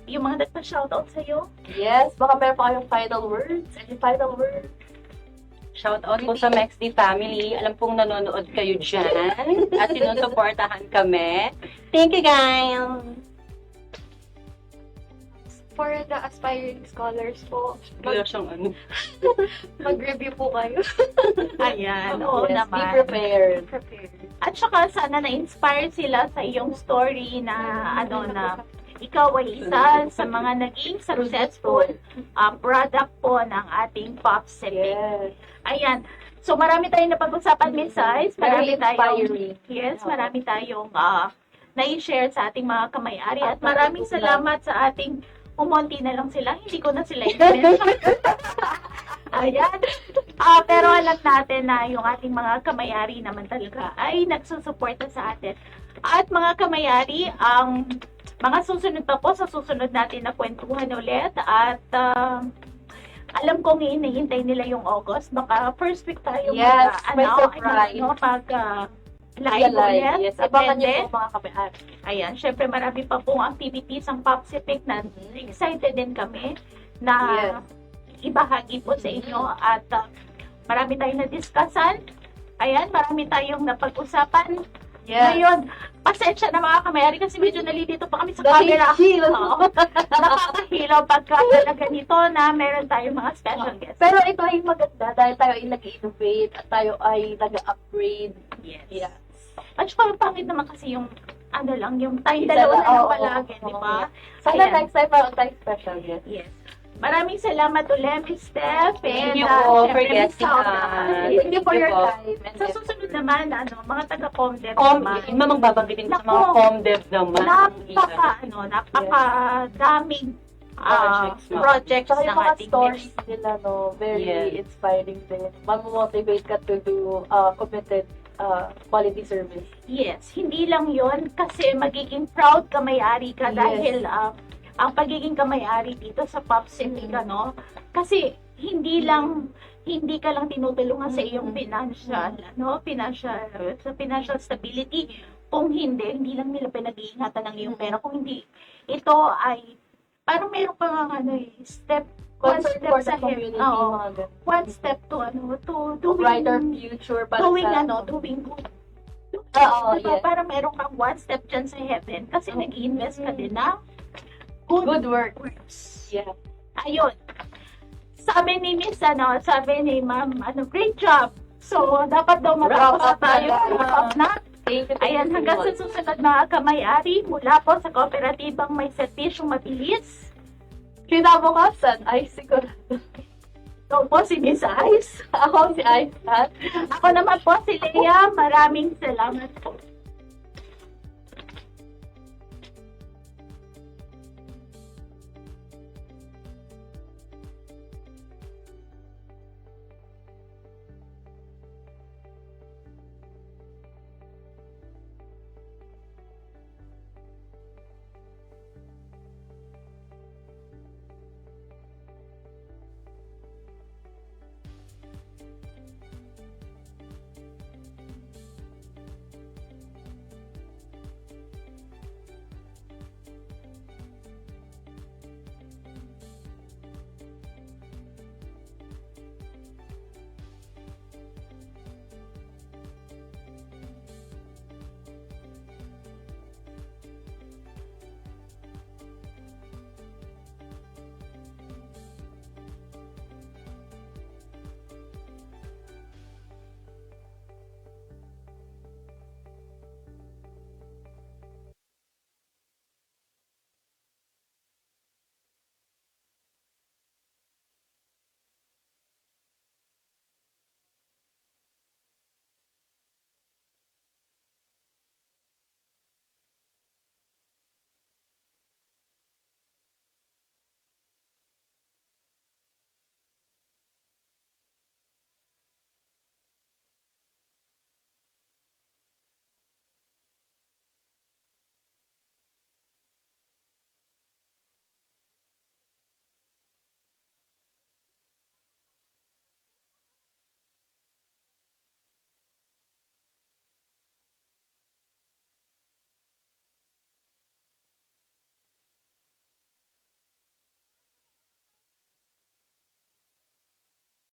Yung mga nagpa-shoutout sa'yo. Yes. Baka meron pa kayong final words. Any final words? Shout out po sa MexD family. Alam pong nanonood kayo dyan. At sinusuportahan kami. Thank you, guys! For the aspiring scholars po, Bigla siyang mag-review po kayo. Ayan, oo Yes, naman. be prepared. At saka sana na-inspire sila sa iyong story na na ikaw ay isa sa mga naging successful product po ng ating POPCIPIC. Yes. Ayan. So marami tayong napag-usapan, Miss Ice. Marami Very tayong inspiring. yes, marami tayong na-share sa ating mga kamay-ari at maraming salamat sa ating umonti na lang sila. Hindi ko na sila i-mention. Ayan. Pero alam natin na yung ating mga kamayari naman talaga ay nagsusuporta sa atin. At mga kamayari, ang mga susunod pa po sa susunod natin na kwentuhan ulit. At alam kong hinihintay nila yung August. Baka first week tayo Yes, may surprise. live ulit. Yes, abangan niyo Attended. po mga kamay-ari. Ayan, syempre marami pa pong activities ang POPCIPIC na excited din kami na Yes. ibahagi po sa inyo at marami tayong na-discussan. Ayan, marami tayong napag-usapan. Yes. Ngayon, pasensya na mga kamayari kasi medyo nalilito pa kami sa camera. Oo. Nakakahilaw pagka talaga nito na meron tayong mga special guests. Pero ito ay maganda dahil tayo ay nag-innovate at tayo ay nag-upgrade. Yes. Yeah. At saka yung pangit naman kasi yung yung tayo dalawa na lang Oo, palagi, oo, di ba? Sana Ayan. next time meron tayong special guest. Yes. Maraming salamat ulit, Miss Steph. Thank And, you po syempre, for Miss guesting Saura. us. Thank you for Thank you your po. time. And Sa susunod naman, mga taga-Comdev Yung naman. mamang babanggitin ko sa mga Naku. Comdev naman. Napakadaming Projects, projects Tsaka ng yung mga ating stories next. nila, very Yes. inspiring din. Mamomotivate ka to do committed quality service. Yes, hindi lang yon kasi magiging proud ka may-ari ka Yes. dahil ang pagiging kamay-ari dito sa POPCIPIC, kasi hindi ka lang tinutulungan sa iyong financial stability. Kung hindi lang nila pinag-iingatan ng iyong pera. Kung hindi, ito ay parang meron kang one Concern step for the sa community, Oo. mga ganun. One step to doing Brighter future para doing sa... doing good. Oo, Diba? yes. Para meron kang one step dyan sa heaven kasi nag-invest ka din na Good work. works. Yeah. Ayun. Sabi ni Miss, sabi ni Ma'am, great job. So, dapat daw Wrap matapos up tayo. na. Wrap up na. Thank you. Ayan, hanggang sa susunod mga kamay-ari, mula po sa kooperatibang may serbisyong mabilis. Kinabukasan ay siguro. Ikaw po si Miss Ice. Ako si Aisat. Ako naman po si Lea. Maraming salamat po.